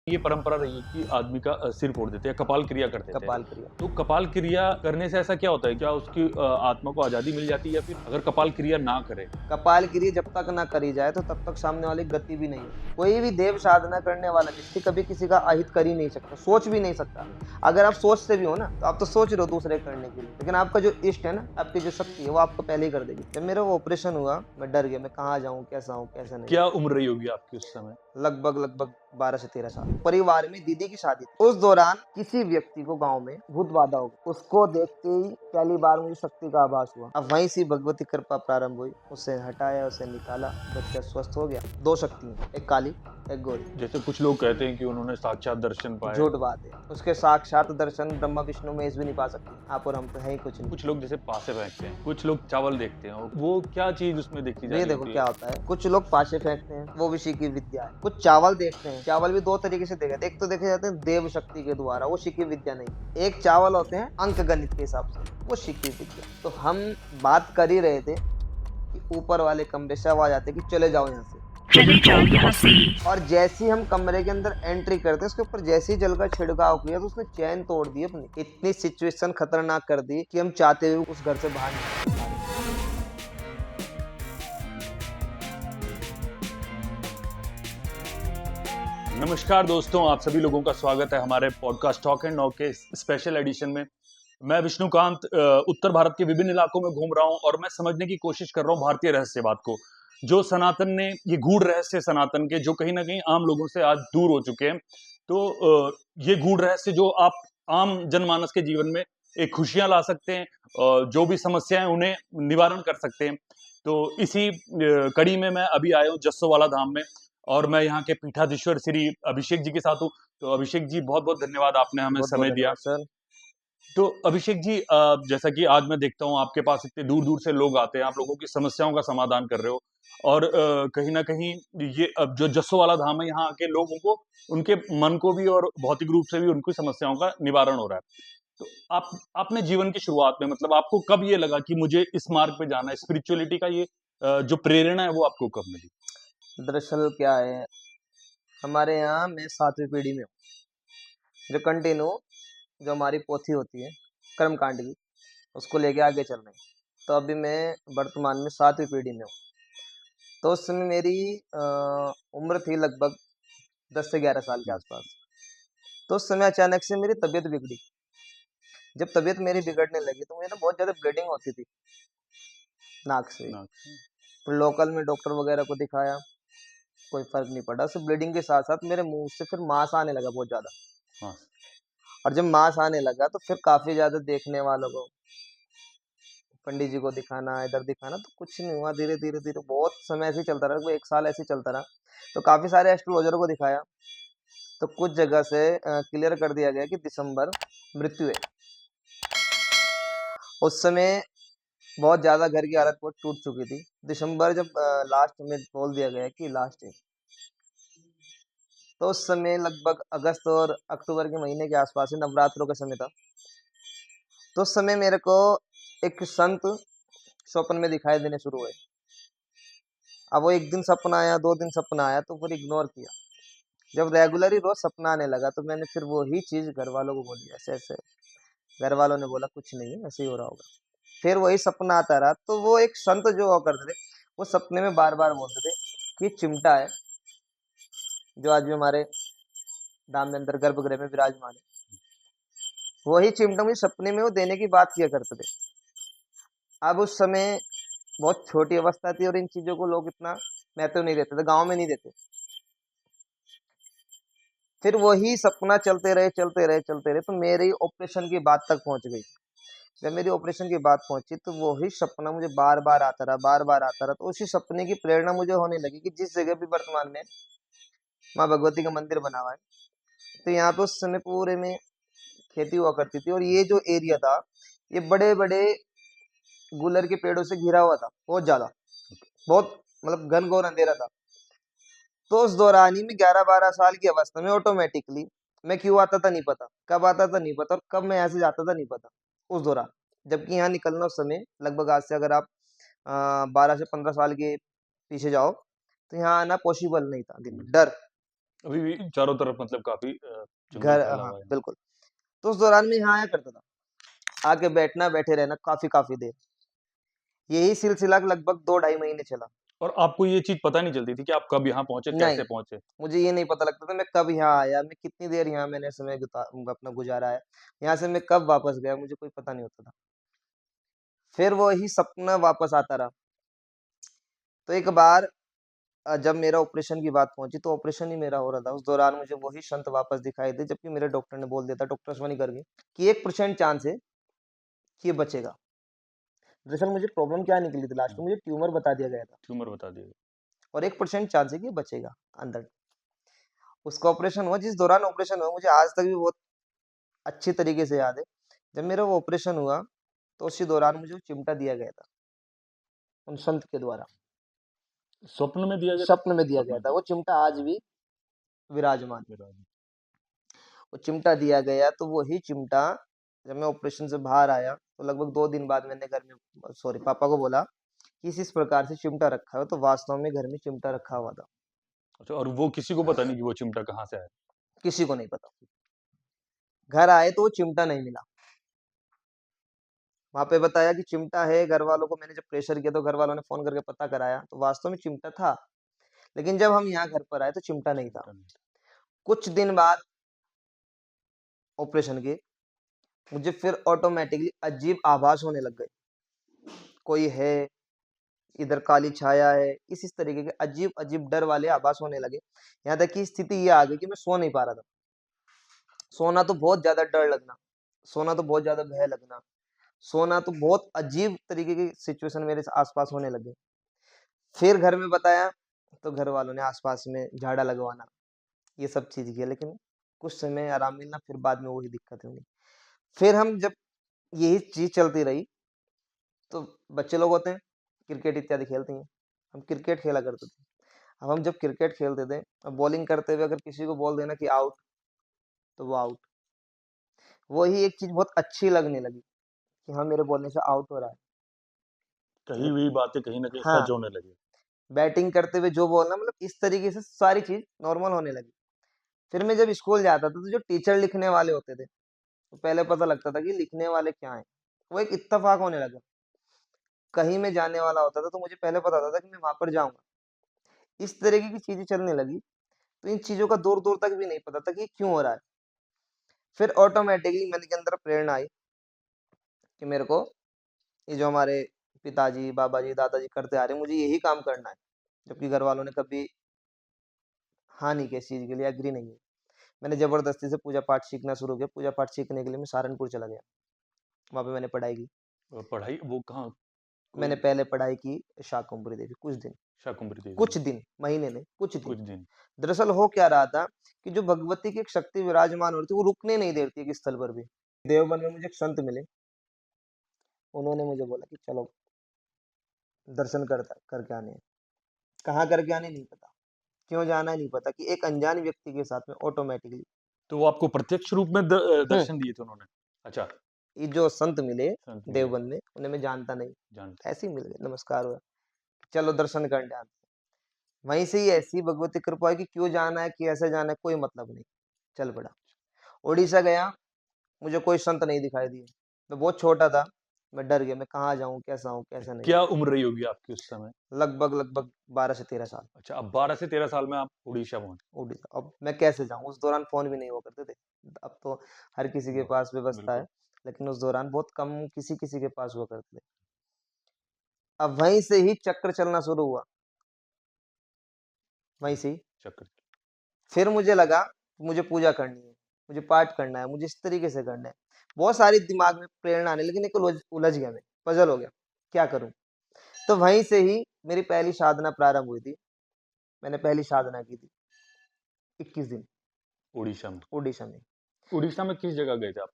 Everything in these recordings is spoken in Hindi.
ये परंपरा रही है कि आदमी का सिर फोड़ देते हैं, कपाल क्रिया कर देते हैं। कपाल क्रिया। तो कपाल क्रिया करने से ऐसा क्या होता है? क्या उसकी आत्मा को आज़ादी मिल जाती है या फिर अगर कपाल क्रिया ना करे? कपाल क्रिया जब तक ना करी जाए तो तब तक सामने वाले की गति भी नहीं है। कोई भी देव साधना करने वाला व्यक्ति कभी किसी का अहित कर ही नहीं सकता, सोच भी नहीं सकता। अगर आप सोचते भी हो ना, तो आप तो सोच रहे हो दूसरे के करने के लिए, लेकिन आपका जो इष्ट है ना, आपकी जो शक्ति है, वो आपको पहले ही कर देगी। जब मेरा वो ऑपरेशन हुआ, मैं डर गया, मैं कहाँ जाऊँ, कैसा नहीं। क्या उम्र रही होगी आपकी उस समय? लगभग 12 से 13 साल। परिवार में दीदी की शादी थी। उस दौरान किसी व्यक्ति को गाँव में भूत बाधा हो गई। उसको देखते ही पहली बार मुझे शक्ति का आभास हुआ। अब वहीं से भगवती कृपा प्रारंभ हुई। उसे हटाया, उसे निकाला, बच्चा स्वस्थ हो गया। 2 शक्ति हैं, एक काली, एक गोरी। जैसे कुछ लोग कहते हैं कि उन्होंने साक्षात दर्शन पाए। झूठ बात है। उसके साक्षात दर्शन ब्रह्मा विष्णु महेश भी नहीं पा सकते। आप और हम तो हैं ही कुछ नहीं। कुछ लोग जैसे पासे फेंकते हैं, कुछ लोग चावल देखते हैं। वो क्या चीज़ उसमें देखी जा ये रही देखो होती क्या है? होता है, कुछ लोग पाशे फेंकते हैं, वो ऋषि की विद्या है। कुछ चावल देखते हैं, चावल भी 2 तरीके से देखे जाते हैं। एक तो देखे जाते हैं देव शक्ति के द्वारा, वो शिकी विद्या नहीं। एक चावल होते हैं अंक गणित के हिसाब से, वो शिकी विद्या। तो हम बात कर ही रहे थे कि ऊपर वाले कमरे से आवाज आती है कि चले जाओ यहाँ से, चले जाओ यहाँ से। और जैसे ही हम कमरे के अंदर एंट्री करते उसके ऊपर जैसे ही जल का छिड़काव किया तो उसने चैन तोड़ दी अपनी। इतनी सिचुएशन खतरनाक कर दी कि हम चाहते हुए उस घर से बाहर नहीं निकल पा रहे। नमस्कार दोस्तों, आप सभी लोगों का स्वागत है हमारे पॉडकास्ट टॉक एंड नॉक के स्पेशल एडिशन में। मैं विष्णुकांत उत्तर भारत के विभिन्न इलाकों में घूम रहा हूं और मैं समझने की कोशिश कर रहा हूं भारतीय रहस्यवाद को, जो सनातन ने, ये गूढ़ रहस्य सनातन के जो कहीं ना कहीं आम लोगों से आज दूर हो चुके हैं। तो ये गूढ़ रहस्य जो आप आम जनमानस के जीवन में एक खुशियां ला सकते हैं, जो भी समस्याएं उन्हें निवारण कर सकते हैं। तो इसी कड़ी में मैं अभी आया हूँ जस्सोवाला धाम में, और मैं यहाँ के पीठाधीश्वर श्री अभिषेक जी के साथ हूँ। तो अभिषेक जी, बहुत बहुत धन्यवाद, आपने हमें बहुत बहुत समय दिया। धन्यवाद सर। तो अभिषेक जी, जैसा कि आज मैं देखता हूँ आपके पास इतने दूर दूर से लोग आते हैं, आप लोगों की समस्याओं का समाधान कर रहे हो, और कहीं ना कहीं ये अब जो जस्सोवाला धाम है, यहाँ आके लोगों को, उनके मन को भी और भौतिक रूप से भी उनकी समस्याओं का निवारण हो रहा है। तो आप अपने जीवन की शुरुआत में, मतलब आपको कब ये लगा कि मुझे इस मार्ग पे जाना है, स्पिरिचुअलिटी का ये जो प्रेरणा है वो आपको कब मिली? दरअसल क्या है, हमारे यहाँ मैं 7वीं पीढ़ी में हूँ, जो कंटिन्यू जो हमारी पोथी होती है कर्मकांड की, उसको लेके आगे चल रहे हैं। तो अभी मैं वर्तमान में 7वीं पीढ़ी में हूँ। तो उस समय मेरी उम्र थी लगभग 10 से 11 साल के आसपास। तो उस समय अचानक से मेरी तबीयत बिगड़ी। जब तबीयत मेरी बिगड़ने लगी तो मुझे ना बहुत ज़्यादा ब्लीडिंग होती थी नाक से। ना। फिर लोकल में डॉक्टर वगैरह को दिखाया, कोई फ़र्क नहीं पड़ा। सिर्फ ब्लीडिंग के साथ-साथ मेरे मुँह से फिर मांस आने लगा बहुत ज़्यादा, हाँ। और जब मांस आने लगा तो फिर काफ़ी ज़्यादा देखने वालों को, पंडित जी को दिखाना, इधर दिखाना, तो कुछ नहीं हुआ। धीरे-धीरे बहुत समय ऐसे ही चलता रहा, लगभग 1 साल ऐसे ही चलता रहा। तो काफ़ी सारे एस्ट्रोलॉजरों को दिखाया, तो कुछ जगह से क्लियर कर दिया गया कि दिसंबर मृत्यु है। उस समय बहुत ज़्यादा घर की हालत बहुत टूट चुकी थी। दिसंबर जब लास्ट में बोल दिया गया कि लास्ट है, तो उस समय लगभग अगस्त और अक्टूबर के महीने के आसपास से नवरात्रों का समय था। तो उस समय मेरे को एक संत स्वप्न में दिखाई देने शुरू हुए। अब वो 1 दिन सपना आया, 2 दिन सपना आया, तो फिर इग्नोर किया। जब रेगुलर ही रोज़ सपना आने लगा तो मैंने फिर वही चीज़ घरवालों को बोली, ऐसे-ऐसे। घरवालों ने बोला कुछ नहीं है, ऐसे ही हो रहा होगा। फिर वही सपना आता रहा, तो वो एक संत जो हुआ करते थे, वो सपने में बार-बार बोलते थे कि ये चिमटा है, जो आज भी हमारे धाम के अंदर गर्भगृह में विराजमान है। वही चिमटा मुझे सपने में वो देने की बात किया करते थे। अब उस समय बहुत छोटी अवस्था थी और इन चीज़ों को लोग इतना महत्व नहीं देते थे, गाँव में नहीं देते। फिर वही सपना चलते रहे, तो मेरी ऑपरेशन की बात तक पहुँच गई। जब मेरी ऑपरेशन की बात पहुँची तो वही सपना मुझे बार-बार आता रहा, बार-बार आता रहा। तो उसी सपने की प्रेरणा मुझे होने लगी कि जिस जगह भी वर्तमान में माँ भगवती का मंदिर बना हुआ है, तो यहाँ पे उस समय पूरे में खेती हुआ करती थी, और ये जो एरिया था, ये बड़े-बड़े गूलर के पेड़ों से घिरा हुआ था, बहुत ज़्यादा, बहुत मतलब घनघोर अंधेरा था। तो उस दौरान ही मैं 11-12 साल की अवस्था में ऑटोमेटिकली, मैं क्यों आता था नहीं पता, कब आता था नहीं पता, और कब मैं यहाँ से जाता था नहीं पता, उस दौरान। जबकि यहाँ निकलना उस समय लगभग आज से अगर आप 12 से 15 साल के पीछे जाओ, तो यहाँ आना पॉसिबल नहीं था दिन में, डर। अभी भी चारों तरफ मतलब काफी जंगल घर, फैला हाँ हुआ है। बिल्कुल। तो उस दौरान मैं यहाँ आया करता था, आके बैठना, बैठे रहना काफी काफी देर। यही सिलसिला लगभग 2 ढाई महीने चला। और आपको ये चीज पता नहीं चलती थी कि आप कब यहाँ पहुंचे, कैसे नहीं, पहुंचे? मुझे ये नहीं पता लगता था मैं कब यहाँ आया, मैं कितनी देर यहाँ मैंने समय अपना गुजारा है, यहाँ से मैं कब वापस गया, मुझे कोई पता नहीं होता था। फिर वही सपना वापस आता रहा। तो एक बार जब मेरा ऑपरेशन की बात पहुंची, तो ऑपरेशन ही मेरा हो रहा था। उस दौरान मुझे वही संत वापस दिखाई दे, जबकि मेरे डॉक्टर ने बोल दिया था, डॉक्टर अश्वनी करके, कि 1% चांस है कि ये बचेगा। दरअसल मुझे प्रॉब्लम क्या निकली थी, लास्ट में मुझे ट्यूमर बता दिया गया था, ट्यूमर बता दिए। और 1% चांस है कि ये बचेगा अंदर। उसका ऑपरेशन हुआ, जिस दौरान ऑपरेशन हुआ मुझे आज तक भी बहुत अच्छी तरीके से याद है। जब मेरा वो ऑपरेशन हुआ, तो उसी दौरान मुझे वो चिमटा दिया गया था उन संत के द्वारा, स्वप्न में दिया गया था? स्वप्न में दिया गया स्वप्न था। में वो चिमटा आज भी विराजमान है। दिया था। वो चिमटा दिया गया, तो वही चिमटा जब मैं ऑपरेशन से बाहर आया, तो लगभग 2 दिन बाद मैंने घर में सॉरी पापा को बोला कि इस प्रकार से चिमटा रखा है, तो वास्तव में घर में चिमटा रखा हुआ था। अच्छा, और वो किसी को पता नहीं कि वो चिमटा कहाँ से आया? किसी को नहीं पता। घर आए तो वो चिमटा नहीं मिला। वहां पे बताया कि चिमटा है, घर वालों को मैंने जब प्रेशर किया, तो घर वालों ने फोन करके पता कराया, तो वास्तव में चिमटा था। लेकिन जब हम यहाँ घर पर आए, तो चिमटा नहीं था। चिमटा नहीं था। कुछ दिन बाद ऑपरेशन के, मुझे फिर ऑटोमेटिकली अजीब आभास होने लग गए, कोई है, इधर काली छाया है, इस तरीके के अजीब अजीब डर वाले आभास होने लगे। यहाँ तक की स्थिति ये आ गई कि मैं सो नहीं पा रहा था। सोना तो बहुत ज्यादा डर लगना, सोना तो बहुत ज्यादा भय लगना, सोना तो बहुत अजीब तरीके की सिचुएशन मेरे आसपास होने लगे। फिर घर में बताया, तो घर वालों ने आसपास में झाड़ा लगवाना, ये सब चीज किया, लेकिन कुछ समय आराम मिलना, फिर बाद में वही दिक्कत होनी। फिर हम जब यही चीज चलती रही, तो बच्चे लोग होते हैं, क्रिकेट इत्यादि खेलते हैं, हम क्रिकेट खेला करते थे। अब हम जब क्रिकेट खेलते थे, अब बॉलिंग करते हुए अगर किसी को बोल देना कि आउट, तो वो आउट। वही एक चीज बहुत अच्छी लगने लगी कि हाँ, मेरे बोलने से आउट हो रहा है। कही मतलब हुई बातें कहीं ना कहीं हाँ, सच होने लगी। बैटिंग करते हुए जो बोलना, मतलब इस तरीके से सारी चीज नॉर्मल होने लगी। फिर मैं जब स्कूल जाता था, तो जो टीचर लिखने वाले होते थे, तो पहले पता लगता था कि लिखने वाले क्या हैं। वो एक इत्तेफाक होने लगा। कहीं मैं जाने वाला होता था, तो मुझे पहले पता होता था कि मैं वहां पर जाऊंगा। इस तरीके की चीजें चलने लगी, तो इन चीजों का दूर दूर तक भी नहीं पता था कि ये क्यों हो रहा है। फिर ऑटोमेटिकली मन के अंदर प्रेरणा आई कि मेरे को ये जो हमारे पिताजी, बाबा जी, दादाजी करते आ रहे हैं, मुझे यही काम करना है। जबकि घर वालों ने कभी हाँ नहीं किया, इस चीज के लिए एग्री नहीं है। मैंने जबरदस्ती से पूजा पाठ सीखना शुरू किया। पूजा पाठ सीखने के लिए मैं सहारनपुर चला गया। वहां पे मैंने पढ़ाई की। पढ़ाई वो कहाँ? मैंने कोई पहले पढ़ाई की शाकंभरी देवी, कुछ दिन, शाकुंभरी देवी कुछ में? दिन, महीने नहीं, कुछ दिन। कुछ दिन। दरअसल हो क्या रहा था कि जो भगवती की एक शक्ति विराजमान हो रही थी, वो रुकने नहीं देती है किस स्थल पर भी। देवबंद में मुझे एक संत मिले, उन्होंने मुझे बोला कि चलो दर्शन करता करके आने हैं। कहाँ करके आने नहीं पता, क्यों जाना है नहीं पता, कि एक अनजान व्यक्ति के साथ में ऑटोमेटिकली। तो वो आपको प्रत्यक्ष रूप में हम्म दर्शन दिए थे उन्होंने? अच्छा। ये जो संत मिले संत मिले। देवबंद में, उन्हें मैं जानता नहीं, जानते। ऐसे ही मिल गए, नमस्कार हुआ, चलो दर्शन करने आते हैं। वहीं से ही ऐसी भगवती कृपा है कि क्यों जाना है, कैसे जाना है, कोई मतलब नहीं, चल पड़ा। उड़ीसा गया, मुझे कोई संत नहीं दिखाई दिए। मैं बहुत छोटा था, मैं डर गया, मैं कहाँ जाऊँ, कैसा हूँ, कैसा नहीं। क्या उम्र रही होगी आपकी उस समय? लगभग लगभग 12 से 13 साल। अच्छा, अब 12 से 13 साल में आप उड़ीसा पहुंचे? उड़ीसा, अब मैं कैसे जाऊँ, उस दौरान फोन भी नहीं हुआ करते थे। अब तो हर किसी के पास व्यवस्था है, बिल्कुल। लेकिन उस दौरान बहुत कम किसी किसी के पास हुआ करते थे। अब वहीं से ही चक्र चलना शुरू हुआ, वहीं से ही। चक्र। फिर मुझे लगा मुझे पूजा करनी है, मुझे पाठ करना है, मुझे इस तरीके से करना है। बहुत सारी दिमाग में प्रेरणा आने, लेकिन एक उलझ उलझ गया मैं, पजल हो गया, क्या करूं। तो वहीं से ही मेरी पहली साधना प्रारंभ हुई थी। मैंने पहली साधना की थी 21 दिन उड़ीसा में? उड़ीसा में। उड़ीसा में किस जगह गए थे आप?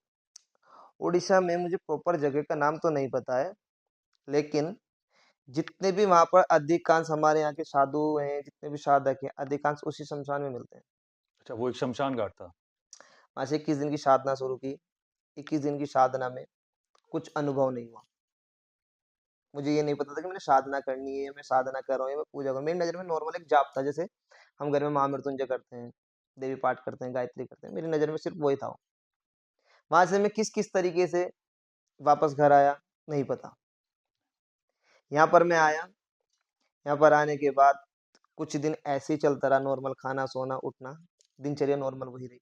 उड़ीसा में मुझे प्रॉपर जगह का नाम तो नहीं पता है, लेकिन जितने भी वहां पर अधिकांश हमारे यहाँ के साधु हैं, जितने भी साधक हैं, अधिकांश उसी शमशान में मिलते हैं। अच्छा, वो एक शमशान घाट था। वहां से 21 दिन की साधना शुरू की। 21 दिन की साधना में कुछ अनुभव नहीं हुआ। मुझे ये नहीं पता था कि मैंने साधना करनी है, मैं साधना कर रहा हूँ या मैं पूजा कर रहा हूँ। मेरी नज़र में नॉर्मल एक जाप था, जैसे हम घर में महामृत्युंजय करते हैं, देवी पाठ करते हैं, गायत्री करते हैं, मेरी नज़र में सिर्फ वही था। वहां से मैं किस किस तरीके से वापस घर आया नहीं पता। यहाँ पर मैं आया, यहाँ पर आने के बाद कुछ दिन ऐसे ही चलता रहा, नॉर्मल खाना सोना उठना, दिनचर्या नॉर्मल वही रही।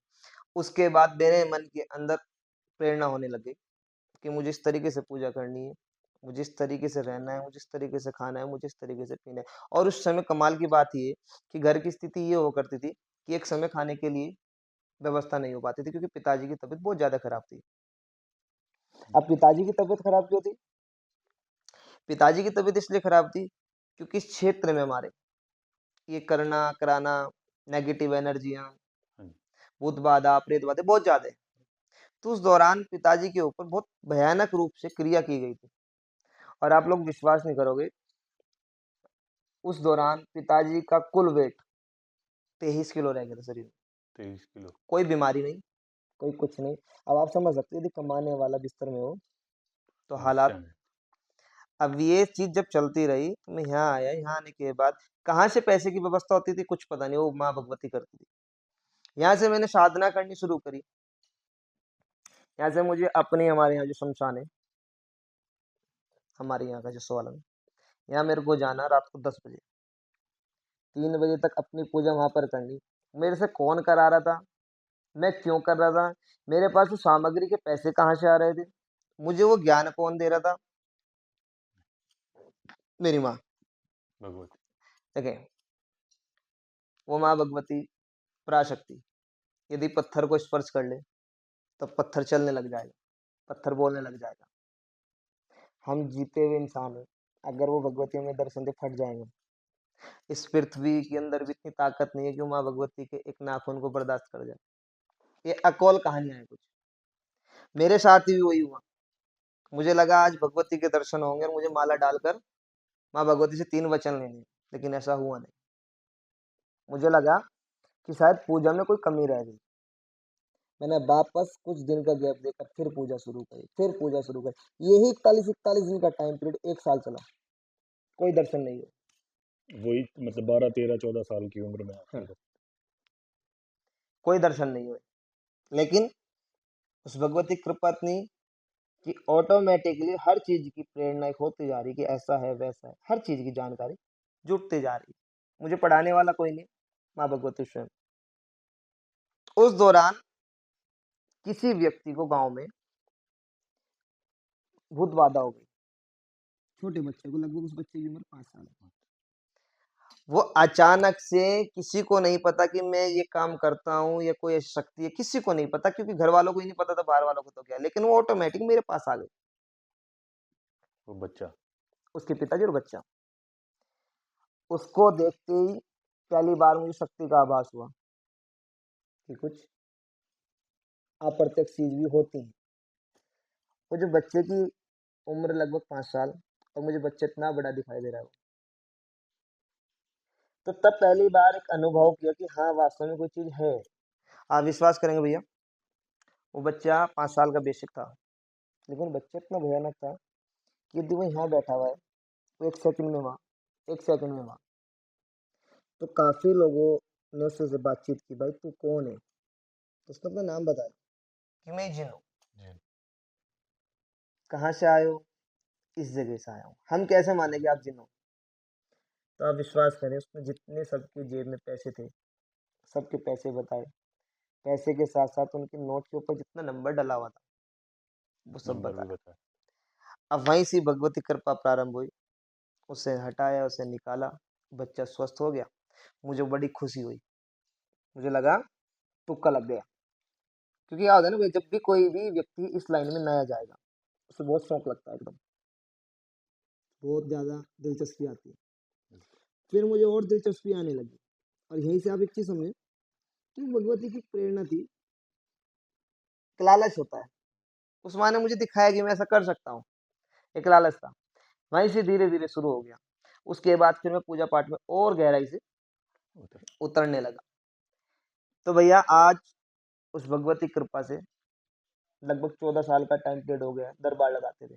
उसके बाद मेरे मन के अंदर प्रेरणा होने लगी कि मुझे इस तरीके से पूजा करनी है, मुझे इस तरीके से रहना है, मुझे इस तरीके से खाना है, मुझे इस तरीके से पीना है। और उस समय कमाल की बात ये कि घर की स्थिति ये हुआ करती थी कि एक समय खाने के लिए व्यवस्था नहीं हो पाती थी, क्योंकि पिताजी की तबीयत बहुत ज़्यादा खराब थी। अब पिताजी की तबीयत खराब क्यों थी? पिताजी की तबीयत इसलिए खराब थी क्योंकि इस क्षेत्र में हमारे ये करना कराना, नेगेटिव एनर्जियाँ, हाँ जी। भूत बाधा, प्रेत बाधा बहुत ज़्यादा है। तो उस दौरान पिताजी के ऊपर बहुत भयानक रूप से क्रिया की गई थी, और आप लोग विश्वास नहीं करोगे, उस दौरान पिताजी का कुल वेट 23 किलो रह गया था शरीर में। 23 किलो। कोई बीमारी नहीं, कोई कुछ नहीं। अब आप समझ सकते हैं, यदि कमाने वाला बिस्तर में हो तो समस्या हालात। में। अब ये चीज़ जब चलती रही तो मैं यहाँ आया, यहाँ आने के बाद कहाँ से पैसे की व्यवस्था होती थी कुछ पता नहीं, वो माँ भगवती करती थी। यहाँ से मैंने साधना करनी शुरू करी। यहाँ से मुझे अपने हमारे यहाँ जो शमशान है, हमारे यहाँ का जो सोलंग, यहाँ मेरे को जाना रात को 10 बजे, 3 बजे तक अपनी पूजा वहाँ पर करनी। मेरे से कौन करा रहा था, मैं क्यों कर रहा था, मेरे पास उस सामग्री के पैसे कहाँ से आ रहे थे, मुझे वो ज्ञान कौन दे रहा था? मेरी माँ। भगवती। देखें, वो माँ भगवती पराशक्ति यदि पत्थर को स्पर्श कर ले तो पत्थर चलने लग जाएगा, पत्थर बोलने लग जाएगा। हम जीते हुए इंसान हैं, अगर वो भगवती हमें दर्शन दे फट जाएंगे। इस पृथ्वी के अंदर भी इतनी ताकत नहीं है कि वो माँ भगवती के एक नाखून को बर्दाश्त कर जाए। ये अकौल कहानियां हैं कुछ। मेरे साथ भी वही हुआ। मुझे लगा आज भगवती के दर्शन होंगे और मुझे माला डालकर माँ भगवती से 3 वचन लेने हैं, लेकिन ऐसा हुआ नहीं। मुझे लगा कि शायद पूजा में कोई कमी रह गई। मैंने वापस कुछ दिन का गैप देकर फिर पूजा शुरू करी, फिर पूजा शुरू करी। यही 41 दिन का टाइम पीरियड 1 साल चला, कोई दर्शन नहीं हुआ। वही मतलब 12, 13, 14 साल की उम्र में हाँ, आपकी। कोई दर्शन नहीं हुए। लेकिन उस भगवती कृपा इतनी कि ऑटोमेटिकली हर चीज की प्रेरणा एक होती जा रही कि ऐसा है वैसा है, हर चीज की जानकारी जुटती जा रही। मुझे पढ़ाने वाला कोई नहीं, माँ भगवती स्वयं। उस दौरान किसी व्यक्ति को गांव में भूत बाधा हो गई, छोटे बच्चे को, लगभग उस बच्चे की उम्र 5 साल है। वो अचानक से, किसी को नहीं पता कि मैं ये काम करता हूँ या कोई ऐसी शक्ति है, किसी को नहीं पता, क्योंकि घर वालों को ही नहीं पता था, बाहर वालों को तो क्या, लेकिन वो ऑटोमेटिक मेरे पास आ गए। वो बच्चा। उसके पिताजी और बच्चा, उसको देखते ही पहली बार मुझे शक्ति का आभास हुआ कि कुछ अप्रत्यक्ष चीज भी होती है। वो जो बच्चे की उम्र लगभग 5 साल, और मुझे बच्चा इतना बड़ा दिखाई दे रहा है, तो तब पहली बार एक अनुभव किया कि हाँ वास्तव में कोई चीज है। आप विश्वास करेंगे भैया, वो बच्चा 5 साल का बेसिक था, लेकिन बच्चा इतना भयानक था कि यदि वो यहाँ बैठा हुआ है तो 1 सेकंड में वहाँ, 1 सेकंड में वहाँ। तो काफी लोगों ने उससे बातचीत की, भाई तू कौन है, तो उसने अपना नाम बताया कि मैं जिन हूँ। जी। कहाँ से आए हो? इस जगह से आया हूँ। हम कैसे माने कि आप जिन हो? तो आप विश्वास करें, उसमें जितने सबके जेब में पैसे थे, सबके पैसे बताए, पैसे के साथ साथ उनके नोट के ऊपर जितना नंबर डला हुआ था वो सब नंबर भी बताया। बताया। अब वहीं से भगवती कृपा प्रारंभ हुई, उसे हटाया, उसे निकाला, बच्चा स्वस्थ हो गया। मुझे बड़ी खुशी हुई, मुझे लगा तुक्का लग गया। क्योंकि क्या होता है ना भाई, जब भी कोई भी व्यक्ति इस लाइन में नया जाएगा, उसे बहुत शौक लगता है, एकदम बहुत ज्यादा दिलचस्पी आती है। फिर मुझे और दिलचस्पी आने लगी, और यहीं से आप एक चीज समझे कि भगवती की प्रेरणा थी, एक लालच होता है। उस माँ ने मुझे दिखाया कि मैं ऐसा कर सकता हूँ, एक लालच था। वहीं से धीरे धीरे शुरू हो गया। उसके बाद फिर मैं पूजा पाठ में और गहराई से उतर। उतरने लगा। तो भैया आज उस भगवती कृपा से लगभग 14 साल का टाइम पीरियड हो गया, दरबार लगाते थे।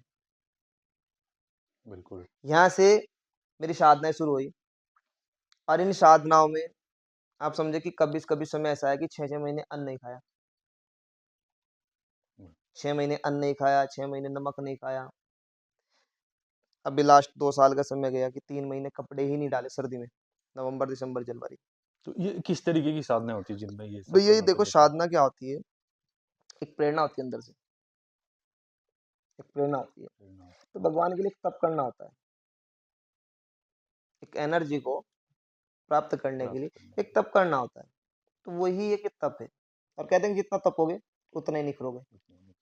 बिल्कुल। यहाँ से मेरी साधनाएं शुरू हुई, और इन साधनाओं में आप समझे कि कभी कभी समय ऐसा है कि 6-6 महीने अन्न नहीं खाया, हम्म, 6 महीने अन्न नहीं खाया, 6 महीने नमक नहीं खाया। अभी लास्ट 2 साल का समय गया कि 3 महीने कपड़े ही नहीं डाले सर्दी में, नवंबर, दिसंबर, जनवरी। तो ये किस तरीके की साधनाएं होती है जिनमें ये सब भैया ये करना देखो पड़ जाता है? साधना क्या होती है, एक प्रेरणा होती है अंदर से, एक प्रेरणा होती है। प्रेरणा। तो भगवान के लिए एक तप करना होता है, एक एनर्जी को प्राप्त करने के प्राप्त लिए करने एक तप करना होता है। तो वही एक तप है। और कहते हैं कि जितना तपोगे उतना ही निखरोगे। के लिए।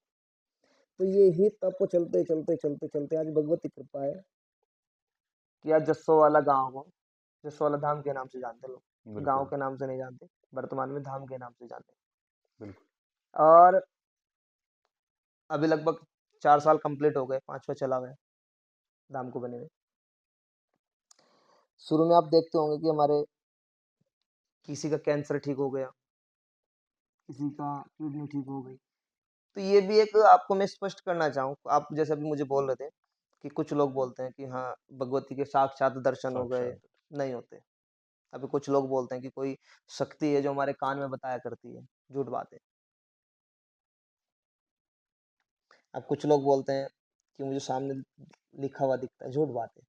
तो ये ही तप चलते चलते चलते चलते आज भगवती कृपा है कि आज जस्सो वाला गाँव को जस्सो वाला धाम के नाम से जानते लोग, गाँव बिल्कुल। के नाम से नहीं जानते, वर्तमान में धाम के नाम से जानते बिल्कुल। हैं। और अभी लगभग 4 साल कंप्लीट हो गए, 5वां चला गया धाम को बने हुए। शुरू में आप देखते होंगे कि हमारे किसी का कैंसर ठीक हो गया, किसी का किडनी ठीक हो गई। तो ये भी एक आपको मैं स्पष्ट करना चाहूँ, आप जैसे अभी मुझे बोल रहे थे कि कुछ लोग बोलते हैं कि हाँ, भगवती के साक्षात दर्शन हो गए, साक्षात। नहीं होते। अभी कुछ लोग बोलते हैं कि कोई शक्ति है जो हमारे कान में बताया करती है, झूठ बात है। अब कुछ लोग बोलते हैं कि मुझे सामने लिखा हुआ दिखता है, झूठ बात है।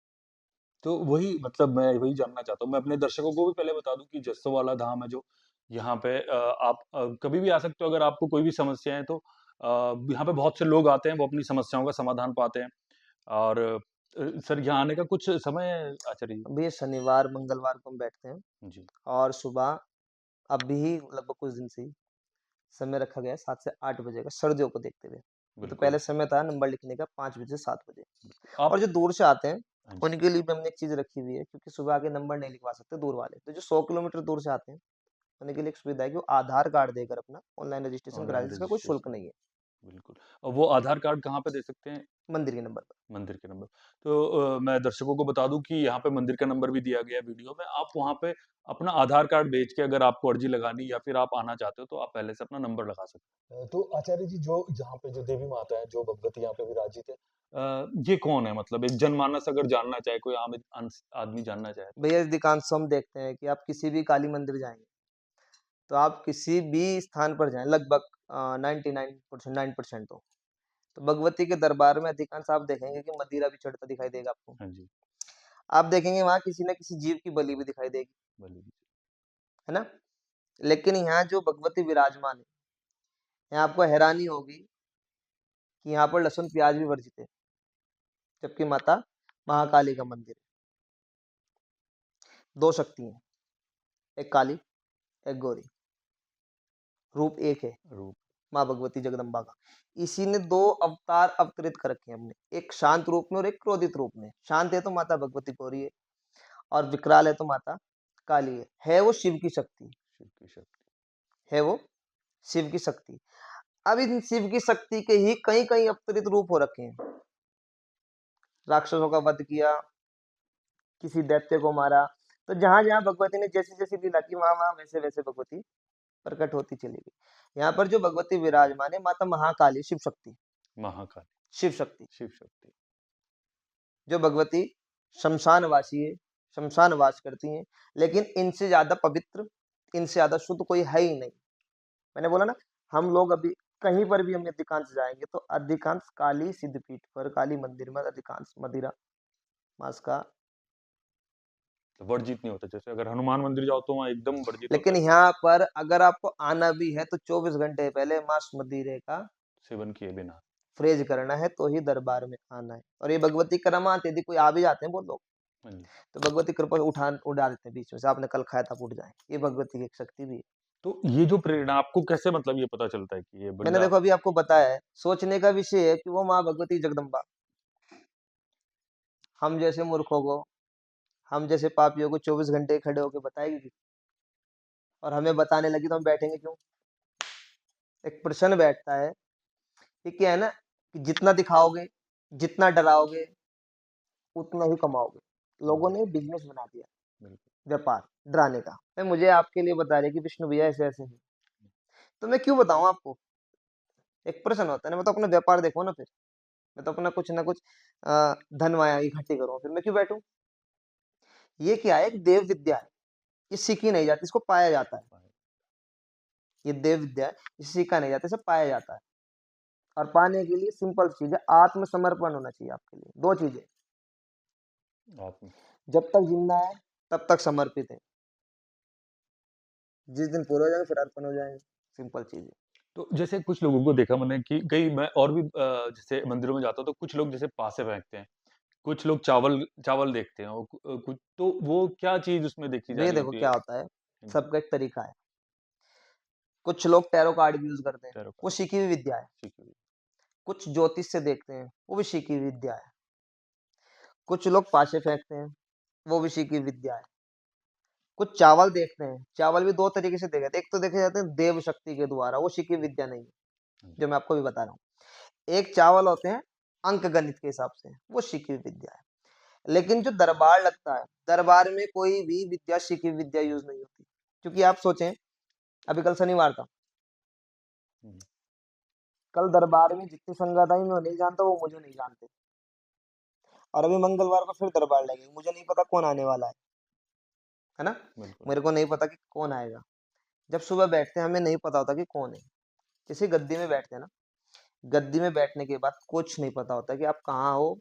तो वही मतलब मैं वही जानना चाहता हूँ। मैं अपने दर्शकों को भी पहले बता दूं कि जस्सो वाला धाम है जो यहाँ पे आप कभी भी आ सकते हो अगर आपको कोई भी समस्या है तो यहाँ पे बहुत से लोग आते हैं वो अपनी समस्याओं का समाधान पाते हैं। और सर यहाँ आने का कुछ समय है आचार्य जी? अभी ये शनिवार मंगलवार को हम बैठते हैं जी। और सुबह अभी लगभग कुछ दिन से ही समय रखा गया है 7 से 8 बजे का, सर्दियों को देखते हुए। नहीं तो बिल्कुल। पहले समय था नंबर लिखने का 5 बजे से 7 बजे। और आप। जो दूर से आते हैं हाँ जी। उनके लिए भी हमने एक चीज रखी हुई है, क्योंकि सुबह आके नंबर नहीं लिखवा सकते दूर वाले, तो जो 100 किलोमीटर दूर से आते हैं उनके लिए एक सुविधा है कि वो आधार कार्ड देकर अपना ऑनलाइन रजिस्ट्रेशन करा ऑनलाइन दे, जिसका कोई शुल्क रजिस्ट्रेशन। नहीं है, बिल्कुल। और वो आधार कार्ड कहाँ पे दे सकते हैं? मंदिर के नंबर पर। मंदिर के नंबर। तो मैं दर्शकों को बता दूं कि यहाँ पे मंदिर का नंबर भी दिया गया है वीडियो में। आप वहाँ पे अपना आधार कार्ड भेज के अगर आपको अर्जी लगानी या फिर आप आना चाहते हो तो आप पहले से अपना नंबर लगा सकते हैं। तो आचार्य जी जो यहाँ पे जो देवी माता है जो भगवती यहाँ पे विराजित है ये कौन है? मतलब एक जनमानस अगर जानना चाहे, कोई आम आदमी जानना चाहे तो? भैया अधिकांश हम देखते हैं कि आप किसी भी काली मंदिर जाएंगे, तो आप किसी भी स्थान पर जाएं, लगभग 99% 9% तो भगवती के दरबार में अधिकांश आप देखेंगे कि मदिरा भी चढ़ता दिखाई देगा आपको। हाँ जी। आप देखेंगे वहां किसी न किसी जीव की बलि भी दिखाई देगी, बलि भी। है ना। लेकिन यहाँ जो भगवती विराजमान है, यहाँ आपको हैरानी होगी कि यहाँ पर लहसुन प्याज भी वर्जित है, जबकि माता महाकाली का मंदिर है। दो शक्ति हैं, एक काली एक गौरी, रूप एक है रूप। माँ भगवती जगदम्बा का। इसी ने दो अवतार अवतरित कर रखे हैं हमने, एक शांत रूप में और एक क्रोधित रूप में। शांत है तो माता भगवती गौरी है, और विकराल है तो माता काली है वो शिव की शक्ति, शिव की शक्ति। है वो शिव की शक्ति। अब इन शिव की शक्ति के ही कई कई अवतरित रूप हो रखे हैं। राक्षसों का वध किया, किसी दैत्य को मारा। तो जहां जहां भगवती ने जैसी जैसी लीला की, वहां वहां वैसे वैसे भगवती प्रकट होती चली गई। यहाँ पर जो भगवती विराजमान है माता महाकाली शिव शक्ति, महाकाली। शिव शक्ति, शिव शक्ति। जो भगवती शमशानवासी है, शमशान वास करती हैं। लेकिन इनसे ज्यादा पवित्र, इनसे ज्यादा शुद्ध कोई है ही नहीं। मैंने बोला ना, हम लोग अभी कहीं पर भी हम अधिकांश जाएंगे तो अधिकांश काली सिद्धपीठ पर, काली मंदिर में अधिकांश मदिरा मांस का। तो वर्जित नहीं होता, जैसे अगर हनुमान मंदिर जाओ तो वहाँ एकदम वर्जित होता लेकिन है। यहाँ पर अगर आपको आना भी है तो 24 घंटे पहले मांस मदिरे का सेवन किए बिना। फ्रेज करना है तो ही दरबार में आना है। और ये भगवती करामात, यदि कोई आ भी जाते हैं बहुत लोग, हाँ जी। तो भगवती कृपा से उड़ा देते हैं बीच में से, आपने कल खाया था उठ जाए। ये भगवती की एक शक्ति भी है। तो ये जो प्रेरणा आपको कैसे मतलब ये पता चलता है कि ये मैंने बढ़िया? देखो अभी आपको बताया है, सोचने का विषय है कि वो माँ भगवती जगदम्बा हम जैसे मूर्खों को, हम जैसे पापियों को 24 घंटे खड़े होकर बताएगी कि, और हमें बताने लगी तो हम बैठेंगे क्यों। एक प्रश्न बैठता है कि क्या है ना, कि जितना दिखाओगे, जितना डराओगे, उतना ही कमाओगे। लोगों ने बिजनेस बना दिया, बिल्कुल। व्यापार, डराने का। मैं मुझे आपके लिए बता रही कि विष्णु भैया ऐसे ऐसे है, तो मैं क्यों बताऊं आपको। एक प्रश्न होता है ना, मैं तो अपना व्यापार देखो ना फिर, मैं तो अपना कुछ ना कुछ धन माया इकट्ठी करूं, फिर मैं क्यों बैठूं। ये क्या है, एक देव विद्या है। ये सीखी नहीं जाती, इसको पाया जाता है। ये देव विद्या है, इसे सीखा नहीं जाता, इसे पाया जाता है। और पाने के लिए सिंपल चीज है, आत्मसमर्पण होना चाहिए आपके लिए। दो चीजें, आत्म जब तक जिंदा है तब तक समर्पित है, जिस दिन पूरे हो जाएंगे फिर अर्पण हो जाएंगे। सिंपल चीज है। तो जैसे कुछ लोगों को देखा मैंने कि कई मैं और भी जैसे मंदिरों में जाता हूँ तो कुछ लोग जैसे पासे फेंकते हैं, कुछ लोग चावल चावल देखते हैं और कुछ तो वो क्या चीज उसमें देखी जा ये रही देखो होती है? क्या होता है, जी, सबका एक तरीका है। कुछ लोग टैरो कार्ड भी यूज करते हैं, टैरो वो कार्ड सीखी हुई विद्या है। सीखी हुई। कुछ ज्योतिष से देखते हैं, वो भी सीखी हुई विद्या है। कुछ लोग पासे फेंकते हैं, वो भी सीखी हुई विद्या है। कुछ चावल देखते हैं, चावल भी दो तरीके से देखे जाते हैं। एक तो देखे जाते हैं देव शक्ति के द्वारा, वो सीखी हुई विद्या नहीं है, हाँ जी, जो मैं आपको भी बता रहा हूँ। एक चावल होते हैं अंक गणित के हिसाब से, वो सीखी हुई विद्या है। लेकिन जो दरबार लगता है, दरबार में कोई भी विद्या सीखी हुई विद्या यूज नहीं होती। क्योंकि आप सोचें, अभी कल शनिवार था, हम्म, कल दरबार में जितनी संगत आई मैं उन्हें नहीं जानता, वो मुझे नहीं जानते। और अभी मंगलवार को फिर दरबार लगेगी, मुझे नहीं पता कौन आने वाला है ना। बिल्कुल। मेरे को नहीं पता कि कौन आएगा। जब सुबह बैठते हैं हमें नहीं पता होता कि कौन है। जैसे गद्दी में बैठते हैं ना, गद्दी में बैठने के बाद कुछ नहीं पता होता कि आप कहाँ हो,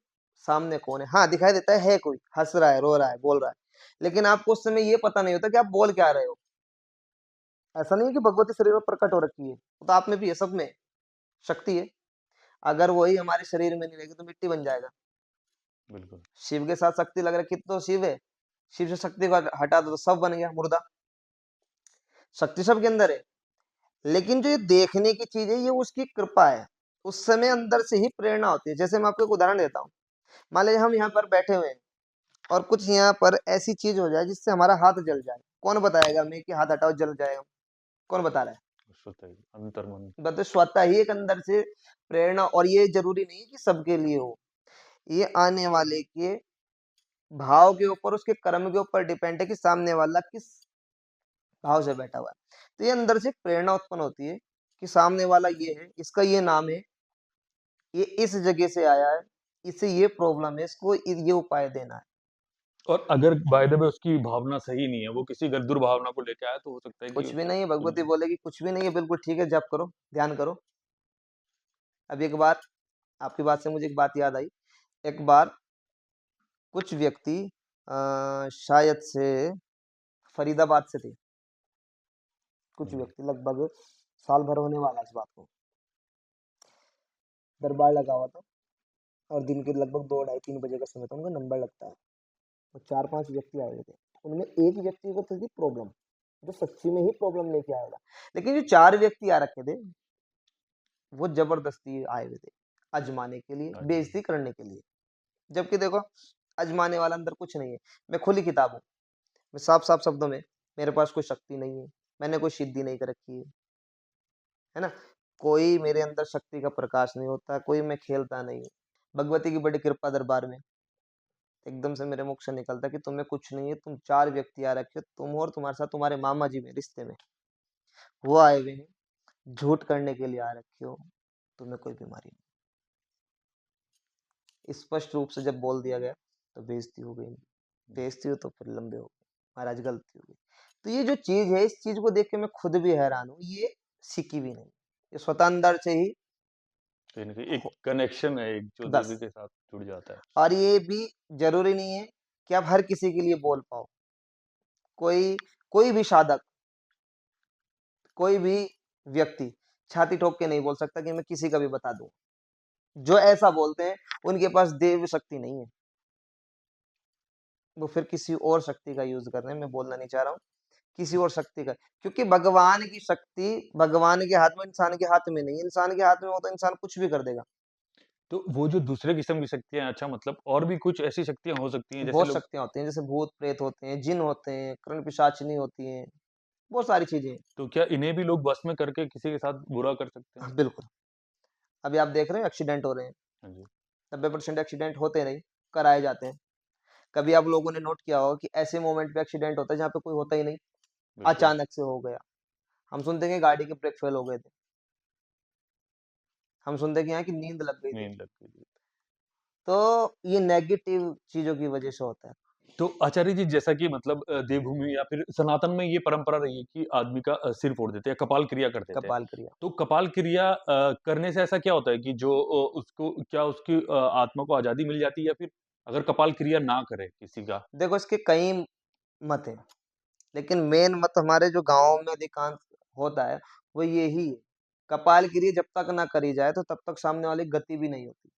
सामने कौन है। हाँ, दिखाई देता है कोई हंस रहा है, रो रहा है, बोल रहा है, लेकिन आपको उस समय ये पता नहीं होता कि आप बोल क्या रहे हो। ऐसा नहीं है कि भगवती शरीर में प्रकट हो रखी है, वो तो आप में भी है, सब में शक्ति है। अगर वही हमारे शरीर में नहीं रहेगी तो मिट्टी बन जाएगा। बिल्कुल। शिव के साथ शक्ति लग रखी तो शिव है, शिव से शक्ति को हटा दो तो सब बन गया मुर्दा। शक्ति सबके अंदर है, लेकिन जो ये देखने की चीज है ये उसकी कृपा है। उस समय अंदर से ही प्रेरणा होती है। जैसे मैं आपको एक उदाहरण देता हूँ। मान लीजिए हम यहाँ पर बैठे हुए हैं और कुछ यहाँ पर ऐसी चीज हो जाए जिससे हमारा हाथ जल जाए, कौन बताएगा हमें कि हाथ हटाओ जल जाएगा? कौन बता रहा है? स्वतः ही अंतर्मन। बस स्वतः ही एक अंदर से प्रेरणा। और ये जरूरी नहीं है कि सबके लिए हो, ये आने वाले के भाव के ऊपर, उसके कर्म के ऊपर डिपेंड है कि सामने वाला किस भाव से बैठा हुआ है। तो ये अंदर से एक प्रेरणा उत्पन्न होती है कि सामने वाला ये है, इसका ये नाम है, ये इस जगह से आया है, इसे ये प्रॉब्लम है, इसको ये उपाय देना है। और अगर बाय द वे उसकी भावना सही नहीं है, वो किसी अगर दुर्भावना को लेके आया तो हो सकता है कि कुछ भी उसको नहीं है, कुछ भगवती भी। बोलेगी कुछ भी नहीं है, बिल्कुल ठीक है, जप करो, ध्यान करो। अब एक बार आपकी बात से मुझे एक बात याद आई। एक बार कुछ व्यक्ति शायद से फरीदाबाद से थे। कुछ जी, व्यक्ति लगभग साल भर होने वाला है इस बात को। दरबार लगा हुआ था और दिन के लगभग 2 ढाई 3 बजे का समय था, उनका नंबर लगता है। और 4 5 व्यक्ति आए हुए थे। उनमें एक व्यक्ति को थी प्रॉब्लम, जो सच्ची में ही प्रॉब्लम लेके आया था। लेकिन जो 4 व्यक्ति आ रखे थे, वो जबरदस्ती आए हुए थे, अजमाने के लिए, हाँ जी, बेइज्जती करने के लिए। जबकि देखो, अजमाने वाला अंदर कुछ नहीं है। मैं खुली किताब हूँ, मैं साफ साफ शब्दों में, मेरे पास कोई शक्ति नहीं है, मैंने कोई सिद्धि नहीं कर रखी है ना। कोई मेरे अंदर शक्ति का प्रकाश नहीं होता, कोई मैं खेलता नहीं हूँ। भगवती की बड़ी कृपा दरबार में एकदम से मेरे मुख से निकलता कि तुम्हें कुछ नहीं है, तुम 4 व्यक्ति आ रखे हो, तुम और तुम्हारे साथ तुम्हारे मामा जी में रिश्ते में वो आए हुए हैं, झूठ करने के लिए आ रखे हो, तुम्हें कोई बीमारी नहीं। स्पष्ट रूप से जब बोल दिया गया तो बेइज्जती हो गई। बेइज्जती हो तो फिर लंबे हो गए, महाराज गलती हो गई। तो ये जो चीज है, इस चीज को देख के मैं खुद भी हैरान हूँ। ये सीखी भी नहीं, ये स्वतः अंदर से ही कहीं न कहीं एक हो- कनेक्शन है एक जो दस। देवी के साथ जुड़ जाता है। और ये भी जरूरी नहीं है कि आप हर किसी के लिए बोल पाओ। कोई कोई भी साधक, कोई भी व्यक्ति छाती ठोक के नहीं बोल सकता कि मैं किसी का भी बता दूं। जो ऐसा बोलते हैं उनके पास देव शक्ति नहीं है, वो फिर किसी और शक्ति का यूज कर रहे हैं। मैं बोलना नहीं चाह रहा हूँ किसी और शक्ति का, क्योंकि भगवान की शक्ति भगवान के हाथ में, इंसान के हाथ में नहीं। इंसान के हाथ में हो तो इंसान कुछ भी कर देगा। तो वो जो दूसरे किस्म की शक्तियाँ हैं, अच्छा मतलब और भी कुछ ऐसी शक्तियाँ हो सकती हैं जैसे बहुत लोग। शक्तियां होती हैं, जैसे भूत प्रेत होते हैं, जिन होते हैं, कर्ण पिशाचिनी होती हैं, बहुत सारी चीजें हैं। तो क्या इन्हें भी लोग बस में करके किसी के साथ बुरा कर सकते हैं? हाँ, बिल्कुल। अभी आप देख रहे हैं एक्सीडेंट हो रहे हैं, हाँ जी, 90% एक्सीडेंट होते नहीं, कराए जाते हैं। कभी आप लोगों ने नोट किया होगा कि ऐसे मोमेंट पे एक्सीडेंट होता है जहाँ पे कोई होता ही नहीं, बिल्कुल, अचानक से हो गया। हम सुनते हैं कि गाड़ी के ब्रेक फेल हो गए थे, हम सुनते हैं कि यहाँ की नींद लग गई थी। नींद लग गई थी। तो ये नेगेटिव चीजों की वजह से होता है। तो आचार्य जी, जैसा कि मतलब देवभूमि या फिर सनातन में ये परंपरा रही है कि आदमी का सिर फोड़ देते हैं, कपाल क्रिया कर देते हैं। कपाल क्रिया। तो कपाल क्रिया करने से ऐसा क्या होता है कि जो उसको क्या उसकी आत्मा को आज़ादी मिल जाती है, या फिर अगर कपाल क्रिया ना करे किसी का? देखो इसके कई मत हैं, लेकिन मेन मत हमारे जो गाँव में अधिकांश होता है, वो यही है। कपाल क्रिया जब तक ना करी जाए, तो तब तक सामने वाले की गति भी नहीं होती।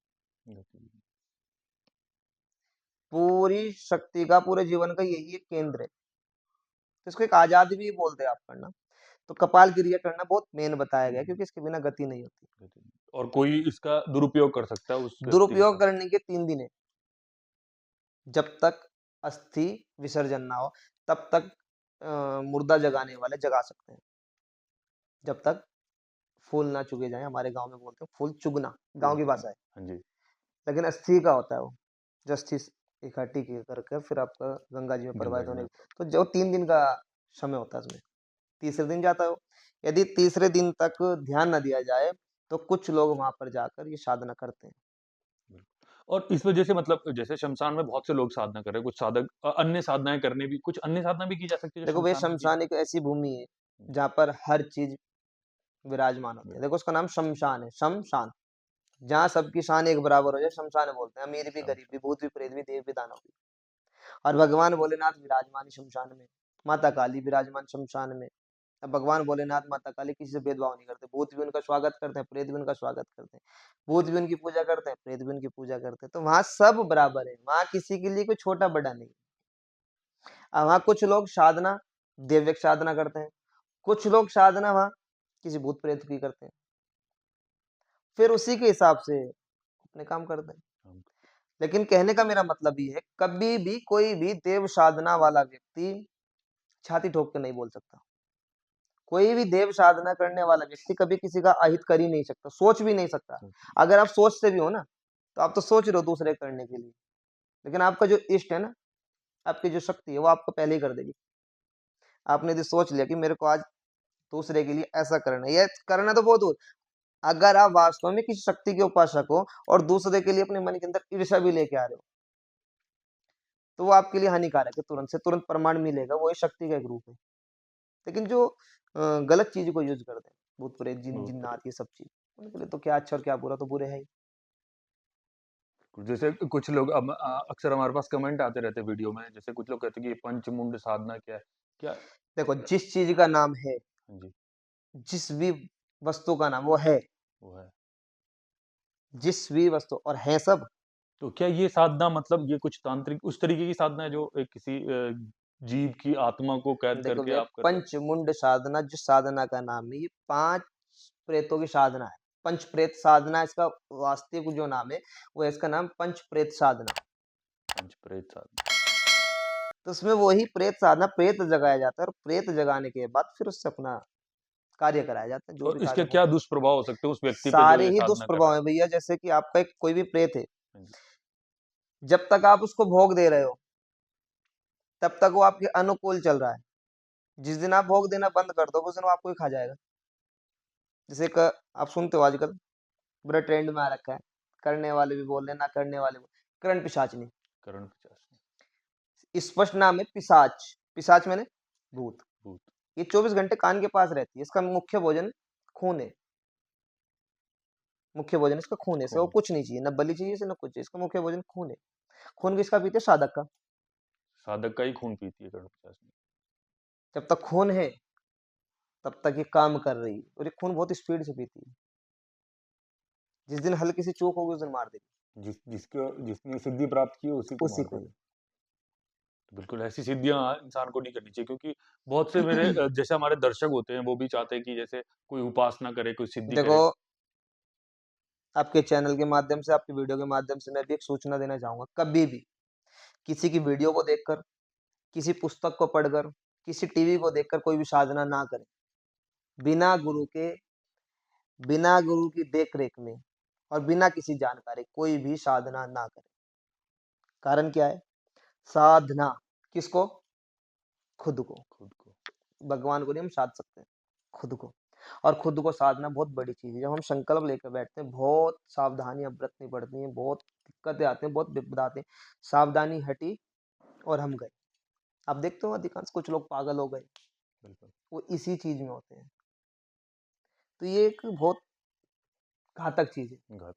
पूरी शक्ति का, पूरे जीवन का यही एक केंद्र है। तो इसको एक आज़ादी भी बोलते हैं आप करना। तो कपाल क्रिया करना बहुत मेन बताया गया है, क्योंकि इसके बिना गति नहीं होती। और कोई इसका दुरुपयोग कर सकता है उस व्यक्ति के दुरुपयोग साथ? करने के 3 दिन है। जब तक अस्थि विसर्जन ना हो, तब तक मुर्दा जगाने वाले जगा सकते हैं। जब तक फूल ना चुगे जाएँ, हमारे गाँव में बोलते हैं फूल चुगना, गाँव की भाषा है। हाँ जी। लेकिन अस्थि का होता है वो, जो अस्थि इकट्ठी की करके फिर आपका गंगा जी में गंगा प्रवाहित जी होने, में। तो जो 3 दिन का समय होता है उसमें, तीसरे दिन जाता है वो। यदि तीसरे दिन तक ध्यान ना दिया जाए, तो कुछ लोग वहाँ पर जाकर ये साधना करते हैं। और इस वजह से मतलब जैसे शमशान में बहुत से लोग साधना कर रहे हैं, कुछ साधक अन्य साधनाएँ करने भी, कुछ अन्य साधना भी की जा सकती है जो देखो भई शमशान में की शमशान एक ऐसी भूमि है, जहाँ पर हर चीज़ विराजमान होती है। देखो उसका नाम शमशान है, शमशान। जहाँ सबकी शान एक बराबर हो जाए, शमशान बोलते हैं। अमीर भी, गरीब भी, शमशान। भूत भी, प्रेत भी, देव भी, दानव भी। और भगवान भोलेनाथ विराजमान है शमशान में, माता काली विराजमान शमशान में। अब भगवान भोलेनाथ, माता काली किसी से भेदभाव नहीं करते, भूत भी उनका स्वागत करते हैं, प्रेत भी उनका स्वागत करते हैं, भूत भी उनकी पूजा करते हैं, प्रेत भी उनकी पूजा करते हैं। तो वहाँ सब बराबर है, वहाँ किसी के लिए कोई छोटा-बड़ा नहीं। अब वहाँ कुछ लोग साधना, दैविक साधना करते हैं, कुछ लोग साधना वहाँ किसी भूत प्रेत की करते हैं, फिर उसी के हिसाब से अपने काम करते हैं। हम। लेकिन कहने का मेरा मतलब ये है, कभी भी कोई भी देव साधना वाला व्यक्ति छाती ठोक के नहीं बोल सकता। कोई भी देव साधना करने वाला व्यक्ति कभी किसी का अहित कर ही नहीं सकता, सोच भी नहीं सकता। अगर आप सोचते भी हो ना, तो आप तो सोच रहे हो दूसरे करने के लिए, लेकिन आपका जो इष्ट है ना, आपकी जो शक्ति है, वो आपको पहले ही कर देगी। आपने यदि सोच लिया कि मेरे को आज दूसरे के लिए ऐसा करना है, या करना तो बहुत दूर, अगर आप वास्तव में किसी शक्ति के उपासक हो और दूसरे के लिए अपने मन के अंदर ईर्ष्या भी लेके आ रहे हो, तो वो आपके लिए हानिकारक है, तुरंत से तुरंत प्रमाण मिलेगा, वो एक शक्ति का एक रूप है। लेकिन जो गलत चीज़ को यूज़ करते हैं, भूत प्रेत, जिन बहुत बढ़िया। जिन्नात ये सब चीज़, उनके लिए तो क्या अच्छा और क्या बुरा, तो बुरे है ही। जैसे कुछ लोग अब अक्सर हमारे पास कमेंट आते रहते हैं वीडियो में, जैसे कुछ लोग कहते हैं कि ये पंचमुंड साधना क्या है? क्या? देखो जिस चीज़ का नाम है, हाँ जी, जिस भी वस्तु का नाम वो है, वो है। जिस भी वस्तु और है सब। तो क्या ये साधना मतलब ये कुछ तांत्रिक उस तरीके की साधना है जो किसी जीव की आत्मा को कैद देखो करके भैया, आप कर रहे हो? पंचमुंड साधना जिस साधना का नाम है, ये 5 प्रेतों की साधना है। पंच प्रेत साधना इसका वास्तविक जो नाम है, वो है इसका नाम पंच प्रेत साधना। पंच प्रेत साधना। तो उसमें वही प्रेत साधना, प्रेत जगाया जाता है और प्रेत जगाने के बाद फिर उससे अपना कार्य कराया जाता है, जो और भी इसके कार्य क्या होता है। दुष्प्रभाव हो सकते हैं उस व्यक्ति पे जो सारे ये ही साधना कर दुष्प्रभाव रहा है? हैं भैया, जैसे कि आपका एक कोई भी प्रेत है, हाँ जी। जब तक आप उसको भोग दे रहे हो, तब तक वो आपके अनुकूल चल रहा है। जिस दिन आप भोग देना बंद कर दोगे, उस दिन वो आपको ही खा जाएगा। जैसे एक आप सुनते हो आजकल बड़ा ट्रेंड में आ रखा है, करने वाले भी बोल रहे हैं, ना करने वाले भी, करण पिशाचनी। करण 50 में। स्पष्ट नाम है पिशाच, पिशाच माने भूत। भूत। ये 24 घंटे कान के पास रहती है, इसका मुख्य भोजन खून है। मुख्य भोजन इसका खून है, इसको खून। कुछ नहीं चाहिए, ना बलि चाहिए इसे, ना कुछ चाहिए, इसका मुख्य भोजन खून है। खून किसका पीते हैं? साधक का। साधक का ही खून पीती है करण 50 में। जब तक खून है, तब तक ये काम कर रही है, और ये खून बहुत स्पीड से पीती है। जिस दिन हल्की सी चूक होगी, उस दिन मार देगी जिसने सिद्धि प्राप्त की है उसी को उसी मार को देगी। ही। तो बिल्कुल ऐसी सिद्धियाँ इंसान को नहीं करनी चाहिए, क्योंकि बहुत से मेरे जैसे हमारे दर्शक होते हैं, वो भी चाहते हैं कि जैसे कोई उपासना करे, कोई सिद्धि देखो करे। आपके चैनल के माध्यम से, आपकी वीडियो के माध्यम से मैं भी एक सूचना देना चाहूँगा, कभी भी किसी की वीडियो को देखकर, किसी पुस्तक को पढ़कर, किसी टीवी को देखकर कोई भी साधना ना करें। बिना गुरु के, बिना गुरु की देख-रेख में और बिना किसी जानकारी कोई भी साधना ना करें। कारण क्या है? साधना किसको? खुद को। खुद को। भगवान को नहीं हम साध सकते, खुद को। और खुद को साधना बहुत बड़ी चीज़ है। जब हम संकल्प लेकर बैठते हैं, बहुत सावधानियाँ बरतनी पड़ती हैं, बहुत दिक्कतें आती हैं, बहुत विपदा आती हैं। सावधानी हटी, और हम गए। आप देखते हो अधिकांश कुछ लोग पागल हो गए, बिल्कुल। वो इसी चीज़ में होते हैं। तो ये एक बहुत घातक चीज़ है। घात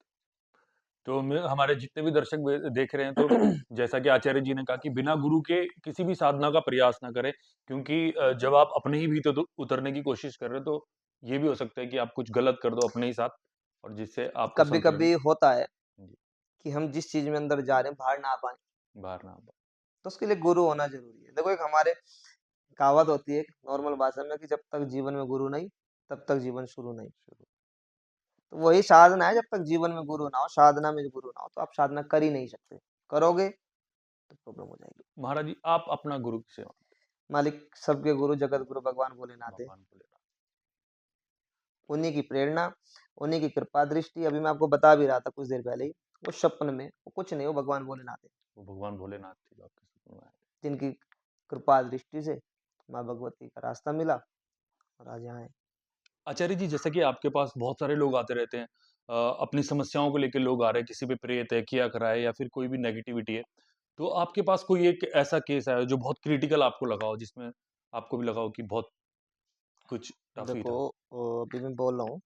तो हमारे जितने भी दर्शक देख रहे हैं, तो जैसा कि आचार्य जी ने कहा कि बिना गुरु के किसी भी साधना का प्रयास ना करें, क्योंकि जब आप अपने ही भीतर उतरने की कोशिश कर रहे हो, तो ये भी हो सकता है कि आप कुछ गलत कर दो अपने ही साथ, और जिससे आपको संतुलन कभी-कभी होता है जी, कि हम जिस चीज़ में अंदर जा रहे हैं बाहर ना आ पाएँ, बाहर ना आ पाए। तो उसके लिए गुरु होना ज़रूरी है। देखो एक हमारे कहावत होती है नॉर्मल भाषा में कि जब तक जीवन में गुरु नहीं, तब तक जीवन शुरू नहीं। शुरू तो वही साधना है, जब तक जीवन में गुरु ना हो, साधना में गुरु ना हो, तो आप साधना कर ही नहीं सकते। करोगे तो प्रॉब्लम हो जाएगी। महाराज जी, आप अपना गुरु किसे मानते मालिक सबके गुरु जगत गुरु भगवान भोलेनाथ हैं? है। भगवान भोलेनाथ। उन्हीं की प्रेरणा, उन्हीं की कृपा दृष्टि, अभी मैं आपको बता भी रहा था कुछ देर पहले ही, वो सपन में, वो कुछ नहीं, वो भगवान भोलेनाथ है, वो भगवान भोलेनाथ थे जो आपके सपने में आए थे। जिनकी कृपा दृष्टि से माँ भगवती का रास्ता मिला और आज यहाँ है। आचार्य जी, जैसा कि आपके पास बहुत सारे लोग आते रहते हैं, अपनी समस्याओं को लेके लोग आ रहे हैं, किसी पे प्रेत है, किया करा है, या फिर कोई भी नेगेटिविटी है, तो आपके पास कोई एक ऐसा केस आया हो जो बहुत क्रिटिकल आपको लगा हो, जिसमें आपको भी लगा हो कि बहुत कुछ टफ ही देखो था? अभी मैं बोल रहा हूँ,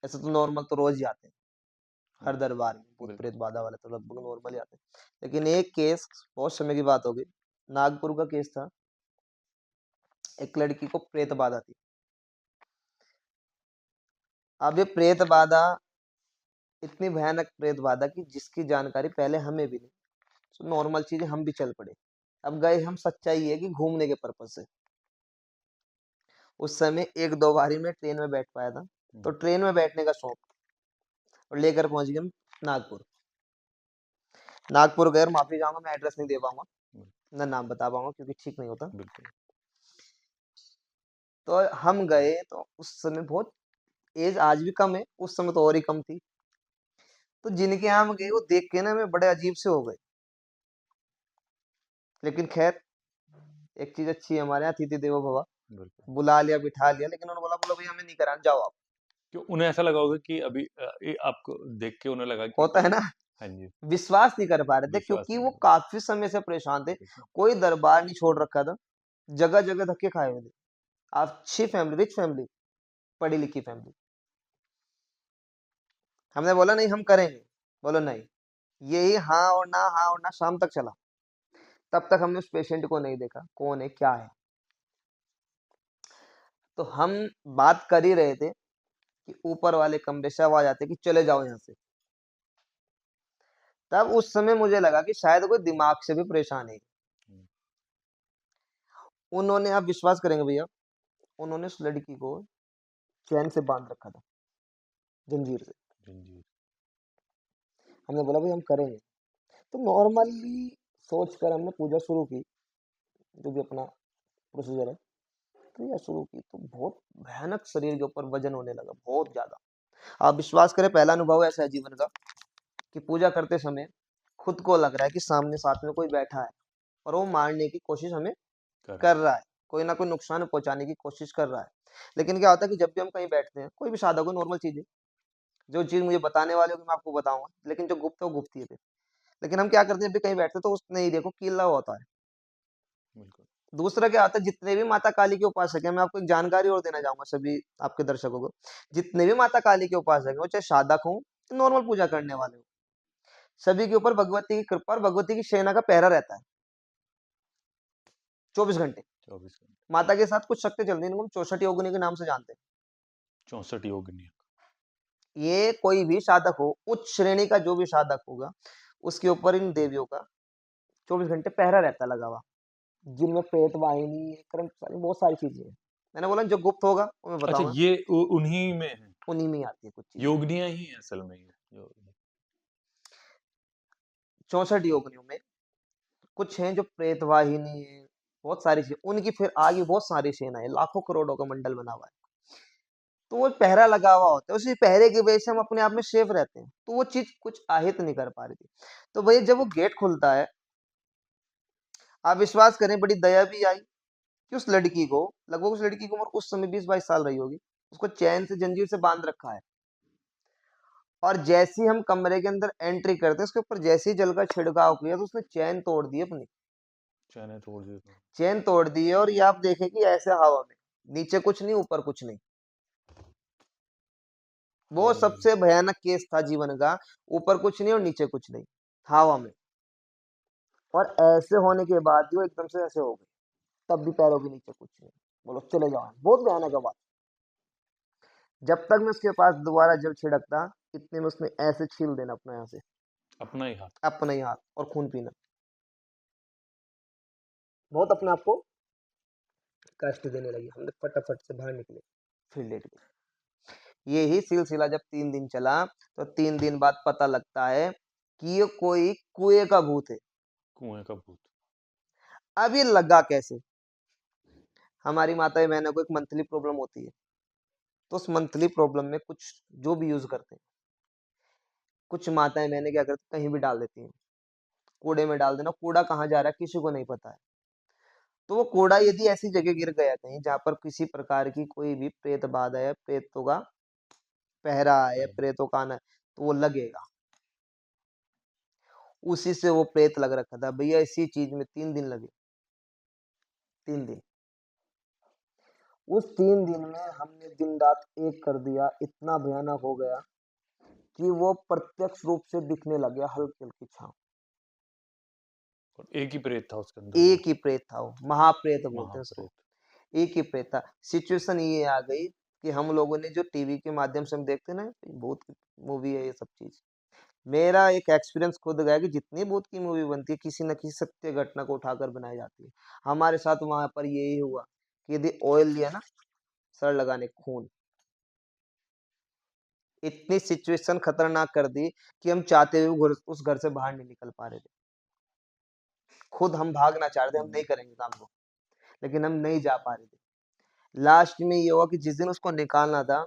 ऐसे तो नॉर्मल तो रोज ही आते हैं, हर जी, दरबार में भूत बिल्कुल। प्रेत बाधा वाले तो लगभग नॉर्मल ही आते हैं। लेकिन एक केस बहुत समय की बात होगी, नागपुर का केस था। एक लड़की को प्रेत बाधा थी। अब ये प्रेत बाधा इतनी भयानक प्रेत बाधा की जिसकी जानकारी पहले हमें भी नहीं। तो नॉर्मल चीजें हम भी चल पड़े। अब गए हम, सच्चाई है कि घूमने के पर्पज से। उस समय एक दो बारी मैं ट्रेन में बैठ पाया था, तो हुँ, ट्रेन में बैठने का शौक और लेकर पहुंच गए हम नागपुर। नागपुर गए और माफी चाहूंगा, मैं एड्रेस नहीं दे पाऊंगा, बिल ना नाम बता पाऊंगा क्योंकि ठीक नहीं होता। बिल्कुल। तो हम गए तो उस समय बहुत एज आज भी कम है, उस समय तो और ही कम थी। तो जिनके यहाँ हम गए वो देख के ना हमें बड़े अजीब से हो गए। लेकिन खैर एक चीज अच्छी है हमारे यहाँ, अतिथि देवो भव। बिल्कुल। बुला लिया, बिठा लिया, लेकिन उन्होंने बोला बोला भैया हमें नहीं कराना, जाओ आप। क्यों उन्हें ऐसा लगा होगा कि अभी ये आपको देख के उन्हें लगा कि होता है कोई ना, हाँ जी, विश्वास नहीं कर पा रहे थे विश्वास क्योंकि नहीं वो कर काफी समय से परेशान थे। पाए। कोई दरबार नहीं छोड़ रखा था, जगह जगह धक्के खाए हुए थे। अच्छी फैमिली, रिच फैमिली, पढ़ी लिखी फैमिली। हमने बोला नहीं हम करेंगे, बोलो नहीं। यही हाँ और ना शाम तक चला। तब तक हमने उस पेशेंट को नहीं देखा कौन है क्या है। तो हम बात कर ही रहे थे कि ऊपर वाले कमरे से आवाज आती है कि चले जाओ यहाँ से। तब उस समय मुझे लगा कि शायद कोई दिमाग से भी परेशान है। हुँ, उन्होंने, आप विश्वास करेंगे भैया, उन्होंने उस लड़की को चैन से बांध रखा था, जंजीर से। जंजीर। हमने बोला भाई हम करेंगे। तो नॉर्मली सोचकर हमने पूजा शुरू की, जो भी अपना प्रोसीजर है। क्रिया शुरू की तो बहुत भयानक शरीर के ऊपर वजन होने लगा, बहुत ज्यादा। आप विश्वास करें, पहला अनुभव ऐसा है जीवन का कि पूजा करते समय खुद को लग रहा है कि सामने साथ में कोई बैठा है और वो मारने की कोशिश हमें कर रहा कर रहा है, कोई ना कोई नुकसान पहुंचाने की कोशिश कर रहा है। लेकिन क्या होता है कि जब भी हम कहीं बैठते हैं, कोई भी सादा कोई नॉर्मल चीज है, जो चीज मुझे बताने वाले हो मैं आपको बताऊंगा, लेकिन जो गुप्त है वो गुप्त ही है। लेकिन हम क्या करते हैं, जब भी कहीं बैठते हैं तो उसने ही देखो कीला होता है। है। बिल्कुल। दूसरा क्या होता है, जितने भी माता काली के उपासक हैं, मैं आपको एक जानकारी और देना चाहूंगा सभी आपके दर्शकों को। जितने भी माता काली के उपासक हैं, वो चाहे साधक हो, नॉर्मल पूजा करने वाले हो, सभी के ऊपर भगवती की कृपा और भगवती की सेना का पहरा रहता है 24 घंटे। 24 घंटे। माता के साथ कुछ शक्ति चलती है, इनको हम 64 योगिनी के नाम से जानते हैं। 64 योगिनी। ये कोई भी साधक हो, उच्च श्रेणी का जो भी साधक होगा, उसके ऊपर इन देवियों का 24 घंटे पहरा रहता है लगा हुआ, जिनमें प्रेत वाहिनी, कर्मचारी, बहुत सारी चीजें हैं। मैंने बोला जो गुप्त होगा वो मैं अच्छा, बताऊंगा, ये उन्हीं में है, उन्हीं में ही आती है कुछ चीजें। योगिनियाँ ही हैं असल में ये, जो 64 योगिनियों में कुछ हैं जो प्रेत वाहिनी है, बहुत सारी चीजें, उनकी फिर आगे बहुत सारी सेना है, लाखों करोड़ों का मंडल बना हुआ है। तो वो पहरा लगा हुआ होता है, उसी पहरे की वजह से हम अपने आप में सेफ रहते हैं। तो वो चीज कुछ আহিत नहीं कर पा रही थी। तो भैया जब वो गेट खुलता है, आप विश्वास करें बड़ी दया भी आई कि उस लड़की को, लगभग उस लड़की की उम्र उस समय 20-22 साल रही होगी, उसको चैन से जंजीर से बांध रखा है। और जैसे ही हम कमरे के अंदर एंट्री करते हैं, उसके ऊपर जैसे ही जल का छिड़काव किया तो उसने चैन तोड़ दी अपनी। चैन तोड़ दी तो। चेन तोड़ दी है, और ये आप देखें कि ऐसे हवा में, नीचे कुछ नहीं ऊपर कुछ नहीं। वो हम्म, सबसे भयानक केस था जीवन का, ऊपर कुछ नहीं और नीचे कुछ नहीं, हवा में। और ऐसे होने के बाद भी वो एकदम से ऐसे हो गई, तब भी पैरों के नीचे कुछ नहीं। बोलो चले जाओ, बहुत भयानक है बात। जब तक मैं उसके पास दोबारा जब छिड़कता, इतने में उसने ऐसे छील देना अपना यहाँ से, अपना ही हाथ। अपना ही हाथ, और खून पीना। बहुत अपने आप को कष्ट देने लगी, हमने फटाफट से बाहर निकले, फिर लेट गए। यही सिलसिला जब 3 दिन चला, तो 3 दिन बाद पता लगता है कि ये कोई कुएं का भूत है। कुएं का भूत। अब ये लगा कैसे? हमारी माता बहनों को एक मंथली प्रॉब्लम होती है, तो उस मंथली प्रॉब्लम में कुछ जो भी यूज करते हैं, कुछ माताएं बहनें क्या करती हैं, कहीं भी डाल देती हैं, कूड़े में डाल देना। कूड़ा कहाँ जा रहा है किसी को नहीं पता है। तो वो कूड़ा यदि ऐसी जगह गिर गया कहीं जहाँ पर किसी प्रकार की कोई भी प्रेत बाधा है, प्रेतों का पहरा है, प्रेतों का आना है, तो वो लगेगा। उसी से वो प्रेत लग रखा था भैया, इसी चीज में 3 दिन लगे। 3 दिन। उस 3 दिन में हमने दिन रात एक कर दिया, इतना भयानक हो गया कि वो प्रत्यक्ष रूप से दिखने लग गया, हल्की हल्की छांव। और एक ही प्रेत था उसके अंदर वो। एक ही प्रेत था वो, महाप्रेत बोलते हैं उसको। महाप्रेत। एक ही प्रेत था। सिचुएशन ये आ गई कि हम लोगों ने जो टीवी के माध्यम से हम देखते हैं ना, भूत की मूवी है ये सब चीज, मेरा एक एक्सपीरियंस खुद गया कि जितनी भूत की मूवी बनती है, किसी न किसी सत्य घटना को उठाकर बनाई जाती है। हमारे साथ वहां पर यही हुआ कि यदि ऑयल लिया ना सर लगाने, खून। इतनी सिचुएशन खतरनाक कर दी कि हम चाहते हुए उस घर से बाहर नहीं निकल पा रहे थे। खुद हम भागना चाह रहे थे, हम नहीं करेंगे काम को, लेकिन हम नहीं जा पा रहे थे। लास्ट में ये हुआ कि जिस दिन उसको निकालना था,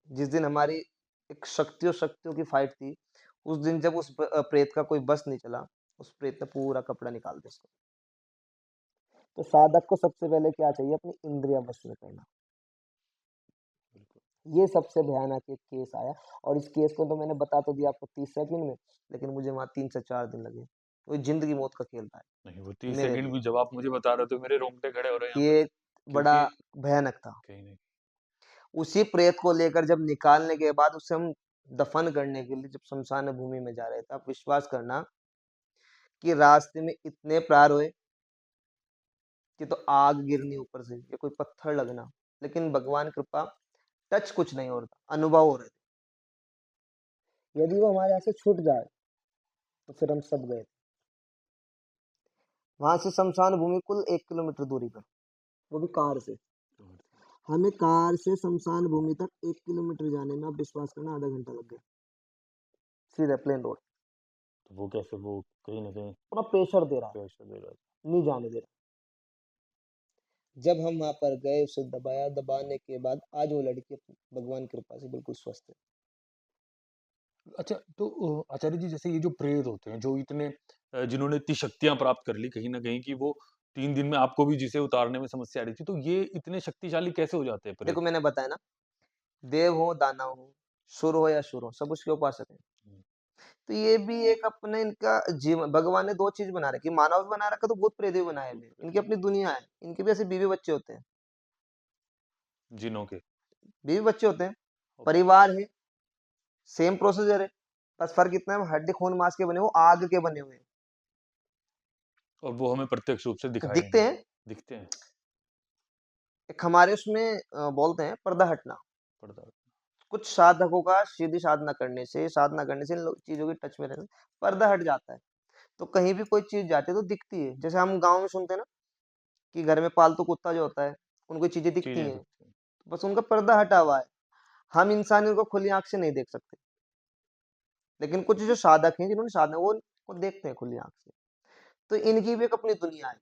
जिस दिन हमारी एक शक्तियों शक्तियों की फाइट थी, उस दिन जब उस प्रेत का कोई बस नहीं चला, उस प्रेत ने पूरा कपड़ा निकाल दिया उसका। तो साधक को सबसे पहले क्या चाहिए? अपनी इंद्रिया बस में करना। ये सबसे भयानक एक केस आया, और इस केस को तो मैंने बता तो दिया आपको 30 सेकंड में, लेकिन मुझे वहां 3 से 4 दिन लगे। वो जिंदगी मौत का खेल था नहीं, वो 30 मेरे सेकंड लिए। भी जब आप मुझे बता रहे हो तो मेरे रोंगटे खड़े हो रहे हैं यहाँ पे। ये बड़ा क्योंकि भयानक था। कहीं नहीं। उसी प्रेत को लेकर जब निकालने के बाद उसे हम दफन करने के लिए जब शमशान भूमि में जा रहे थे, आप विश्वास करना कि रास्ते में इतने प्रार हुए कि तो आग गिरनी ऊपर से या कोई पत्थर लगना, लेकिन भगवान कृपा, टच कुछ नहीं हो रहा था, अनुभव हो रहे थे। यदि वो हमारे यहाँ से छूट जाए तो फिर हम सब गए। वहां से शमशान भूमि कुल 1 किलोमीटर दूरी पर, वो भी कार से। हमें कार से शमशान भूमि तक 1 किलोमीटर जाने में आप विश्वास करना आधा घंटा लग गया, सीधे प्लेन रोड। तो वो कैसे, वो कहीं ना कहीं पूरा प्रेशर दे रहा है, प्रेशर दे रहा था। नहीं जाने दे रहा। जब हम वहां पर गए, उसे दबाया, दबाने के बाद आज वो लड़की भगवान की कृपा से बिल्कुल स्वस्थ है। अच्छा, तो आचार्य जी, जैसे ये जो प्रेत होते हैं जो इतने जिन्होंने इतनी शक्तियां प्राप्त कर ली कहीं ना कहीं, कि वो 3 दिन में आपको भी जिसे उतारने में समस्या आ रही थी, तो ये इतने शक्तिशाली कैसे हो जाते हैं प्रेत? देखो मैंने बताया ना, देव हो दानव हो, सुर हो या शुर हो, सब उसके उपासक हैं। हम्म, तो ये भी एक अपने इनका जीवन, भगवान ने दो चीज बना रखी, मानव भी बना रखा तो भूत प्रेत भी बनाए भूत हुए हैं। प्रेत इनकी अपनी दुनिया है, इनके भी ऐसे बीवी बच्चे होते हैं। जिनों के। बीवी बच्चे होते हैं, ओके। परिवार है, सेम प्रोसीजर है। बस फर्क इतना है, हड्डी खून मांस के बने, वो आग के बने हुए हैं। और वो हमें प्रत्यक्ष रूप से दिखाई नहीं दिखते देते, हैं। दिखते हैं। एक हमारे उसमें बोलते हैं पर्दा हटना। पड़ता कुछ साधकों का सीधी साधना करने से इन चीजों की टच में रहने से पर्दा हट जाता है। तो कहीं भी कोई चीज जाती है तो दिखती है। जैसे हम गांव में सुनते हैं ना कि घर में पालतू कुत्ता जो होता है, उनको चीजें दिखती चीजें हैं, दिखती हैं। बस उनका पर्दा हटा हुआ है। हम इंसान उनको खुली आंख से नहीं देख सकते, लेकिन कुछ जो साधक हैं जिन्होंने साधना, वो उनको देखते हैं खुली आंख से। तो इनकी भी एक अपनी दुनिया है,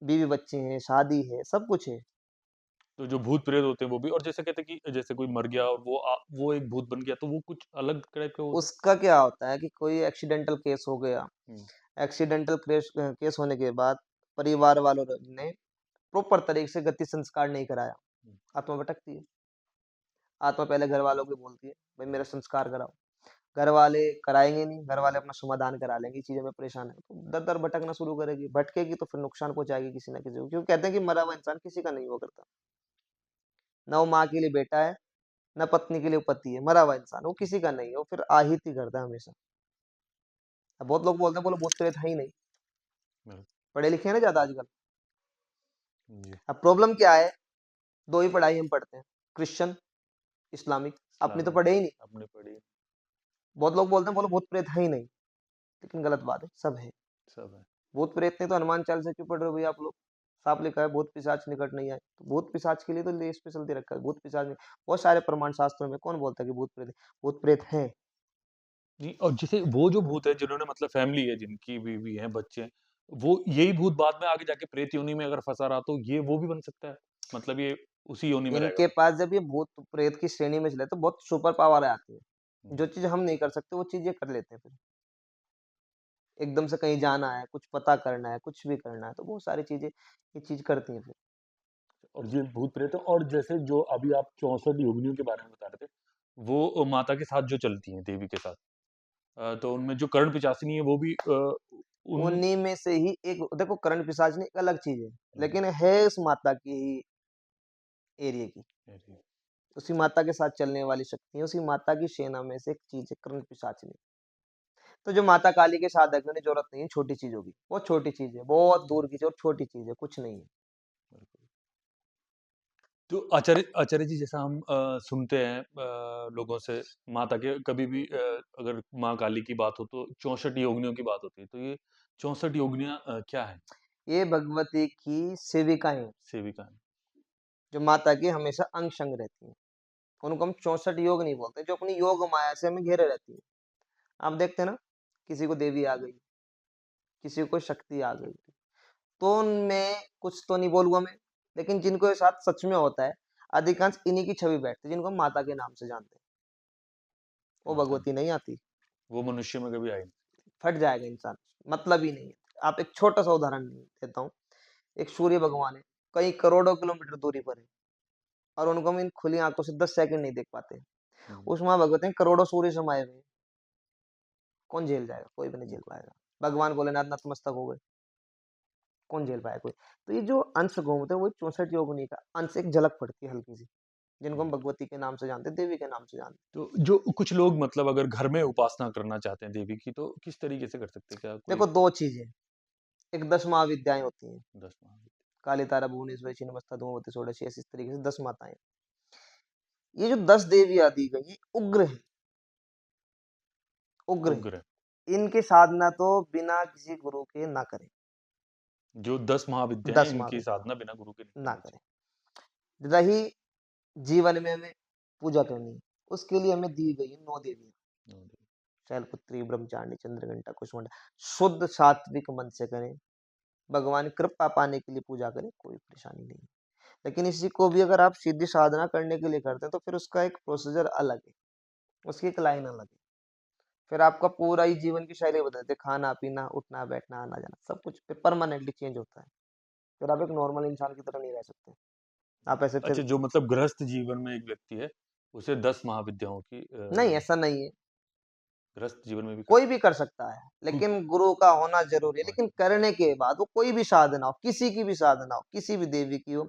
बीवी बच्चे हैं, शादी है, सब कुछ है। तो जो भूत प्रेत होते हैं वो भी, और जैसे कहते हैं कि जैसे कोई मर गया और वो एक भूत बन गया, तो वो कुछ अलग टाइप का होता उसका क्या होता है कि कोई एक्सीडेंटल केस हो गया, है। एक्सीडेंटल केस होने के बाद परिवार वालों ने प्रॉपर तरीके से गति संस्कार नहीं कराया, हम्म, आत्मा भटकती है। आत्मा पहले घर वालों को बोलती है भाई मेरा संस्कार कराओ। घर वाले कराएंगे नहीं, घर वाले अपना समाधान करा लेंगे, चीजें में परेशान है तो दर दर भटकना शुरू करेगी, भटकेगी तो फिर नुकसान पहुंचाएगी किसी ना किसी को, क्योंकि कहते हैं कि मरा हुआ इंसान किसी का नहीं हुआ करता। ना वो माँ के लिए बेटा है, ना पत्नी के लिए पति है, मरा हुआ इंसान वो किसी का नहीं है, वो फिर आहित ही करता है हमेशा। अब बहुत लोग बोलते हैं बोलो भूत प्रेत है ही नहीं, बिल्कुल। पढ़े लिखे हैं ना ज्यादा आजकल। जी। अब प्रॉब्लम क्या है, दो ही पढ़ाई हम पढ़ते हैं, क्रिश्चियन, इस्लामिक, अपनी तो इस्लामिक। पढ़े ही नहीं। अपने पढ़ी। बहुत लोग बोलते हैं बोलो भूत प्रेत है ही नहीं, लेकिन गलत बात है, सब है। सब है। भूत प्रेत नहीं तो हनुमान चालीसा क्यों पढ़ रहे हो भैया आप लोग, साफ लिखा है भूत पिशाच निकट नहीं आए, तो भूत पिशाच के लिए तो स्पेशल दे रखा है, भूत पिशाच नहीं। बहुत सारे प्रमाण शास्त्रों में कौन बोलता है कि भूत प्रेत है? भूत प्रेत है। जी, और जैसे वो जो भूत है जिन्होंने मतलब फैमिली है जिनकी बीवी है, बच्चे हैं, वो यही भूत बाद में आगे जाके प्रेत योनि में अगर फँसा रहा तो ये वो भी बन सकता है? मतलब ये उसी योनि में रहेगा? इनके पास जब ये भूत प्रेत की श्रेणी में चले तो बहुत सुपर पावर आती है, जो हुँ, चीज हम नहीं कर सकते वो चीज ये कर लेते हैं फिर। एकदम से कहीं जाना है, कुछ पता करना है, कुछ भी करना है, तो बहुत सारी चीजें ये चीज करती हैं फिर। और ये भूत प्रेत है और जैसे जो अभी आप 64 योगिनियों के बारे में बता रहे थे, वो माता के साथ जो चलती हैं, देवी के साथ तो उनमें जो कर्ण पिशाचिनी है वो भी उन उन्हीं में से ही एक देखो, करण पिशाचनी एक अलग चीज है, हुँ, लेकिन है उस माता की ही एरिया की, अरे! उसी माता के साथ चलने वाली शक्ति है, उसी माता की सेना में से एक चीज है कर्ण पिशाचिनी। तो जो माता काली के साधक होने की जरूरत नहीं है छोटी चीजों की, बहुत छोटी चीज है, बहुत दूर की चीज और छोटी चीज है, कुछ नहीं है। बिल्कुल। तो आचार्य आचार्य जी जैसा हम सुनते हैं लोगों से माता के कभी भी अगर माँ काली की बात हो तो 64 योगिनियों की बात होती है। तो ये 64 योगिनियाँ क्या हैं? ये भगवती की सेविकाएं हैं, सेविका हैं। जो माता की हमेशा अंग संग रहती हैं। उनको हम 64 योग नहीं बोलते, जो अपनी योग माया से हमें घेरे रहती है। आप देखते हैं ना, किसी को देवी आ गई, किसी को शक्ति आ गई, तो उनमें कुछ तो नहीं बोलूंगा मैं, लेकिन जिनको ये साथ सच में होता है, अधिकांश इन्हीं की छवि बैठती है, जिनको हम माता के नाम से जानते हैं। वो अच्छा, भगवती नहीं आती, वो मनुष्य में कभी आई नहीं। फट जाएगा इंसान, मतलब ही नहीं है। आप एक छोटा सा उदाहरण देता हूँ, एक सूर्य भगवान है, कई करोड़ों किलोमीटर दूरी पर है, और उनको हम इन खुली आंखों से 10 सेकंड नहीं देख पाते। हुँ, उस माँ भगवती में करोड़ों सूर्य समाये हुए हैं, कौन झेल जाएगा? कोई भी नहीं झेल बिल्कुल। पाएगा। भगवान भोलेनाथ नतमस्तक हो गए, कौन झेल पाएगा? कोई। तो ये जो अंश घूमते हैं वो 64 योगिनी का अंश, एक झलक पड़ती है हल्की सी, जिनको हम हुँ, भगवती के नाम से जानते हैं, देवी के नाम से जानते तो जो कुछ लोग मतलब अगर घर में उपासना करना चाहते हैं देवी की तो किस तरीके से कर सकते हैं? क्या हैं। कोई देखो 2 चीजें, एक 10 महाविद्याएं होती हैं, 10 महाविद्या काली तारा भुवनेश्वरी छिन्नमस्ता धूमवती षोडशी, ऐसी इस तरीके से 10 माताएं। ये जो 10 देवियां दी गई हैं, उग्र है, उग्र है। उग्र इनकी साधना तो बिना किसी गुरु के ना करें, जो 10 महाविद्या हैं 10 इनकी महाविद्या साधना बिना गुरु के नहीं ना करनी करें। चाहिए। रही जीवन में हमें पूजा करनी है, उसके लिए हमें दी गई है 9 देवियां, हुँ, शैलपुत्री, ब्रह्मचारिणी, चंद्रघंटा, कुसुमंडा। शुद्ध सात्विक मन से करें, भगवान की कृपा पाने के लिए पूजा करें, कोई परेशानी नहीं है। लेकिन इसी को भी अगर आप सीधी साधना करने के लिए करते हैं तो फिर उसका एक प्रोसीजर अलग है, उसकी एक लाइन अलग है। फिर आपका पूरा ही जीवन की शैली बदल देते, खाना पीना उठना बैठना आना जाना सब कुछ फिर परमानेंटली चेंज होता है। फिर आप एक नॉर्मल इंसान की तरह नहीं रह सकते, आप ऐसे फिर। अच्छा जो मतलब गृहस्थ जीवन में एक व्यक्ति है, उसे 10 महाविद्याओं की नहीं, ऐसा नहीं है, गृहस्थ जीवन में भी कर कोई भी सकता कर सकता है, है। लेकिन गुरु का होना जरूरी है। होना लेकिन चाहिए। करने के बाद वो कोई भी साधना हो, किसी की भी साधना हो, किसी भी देवी की हो,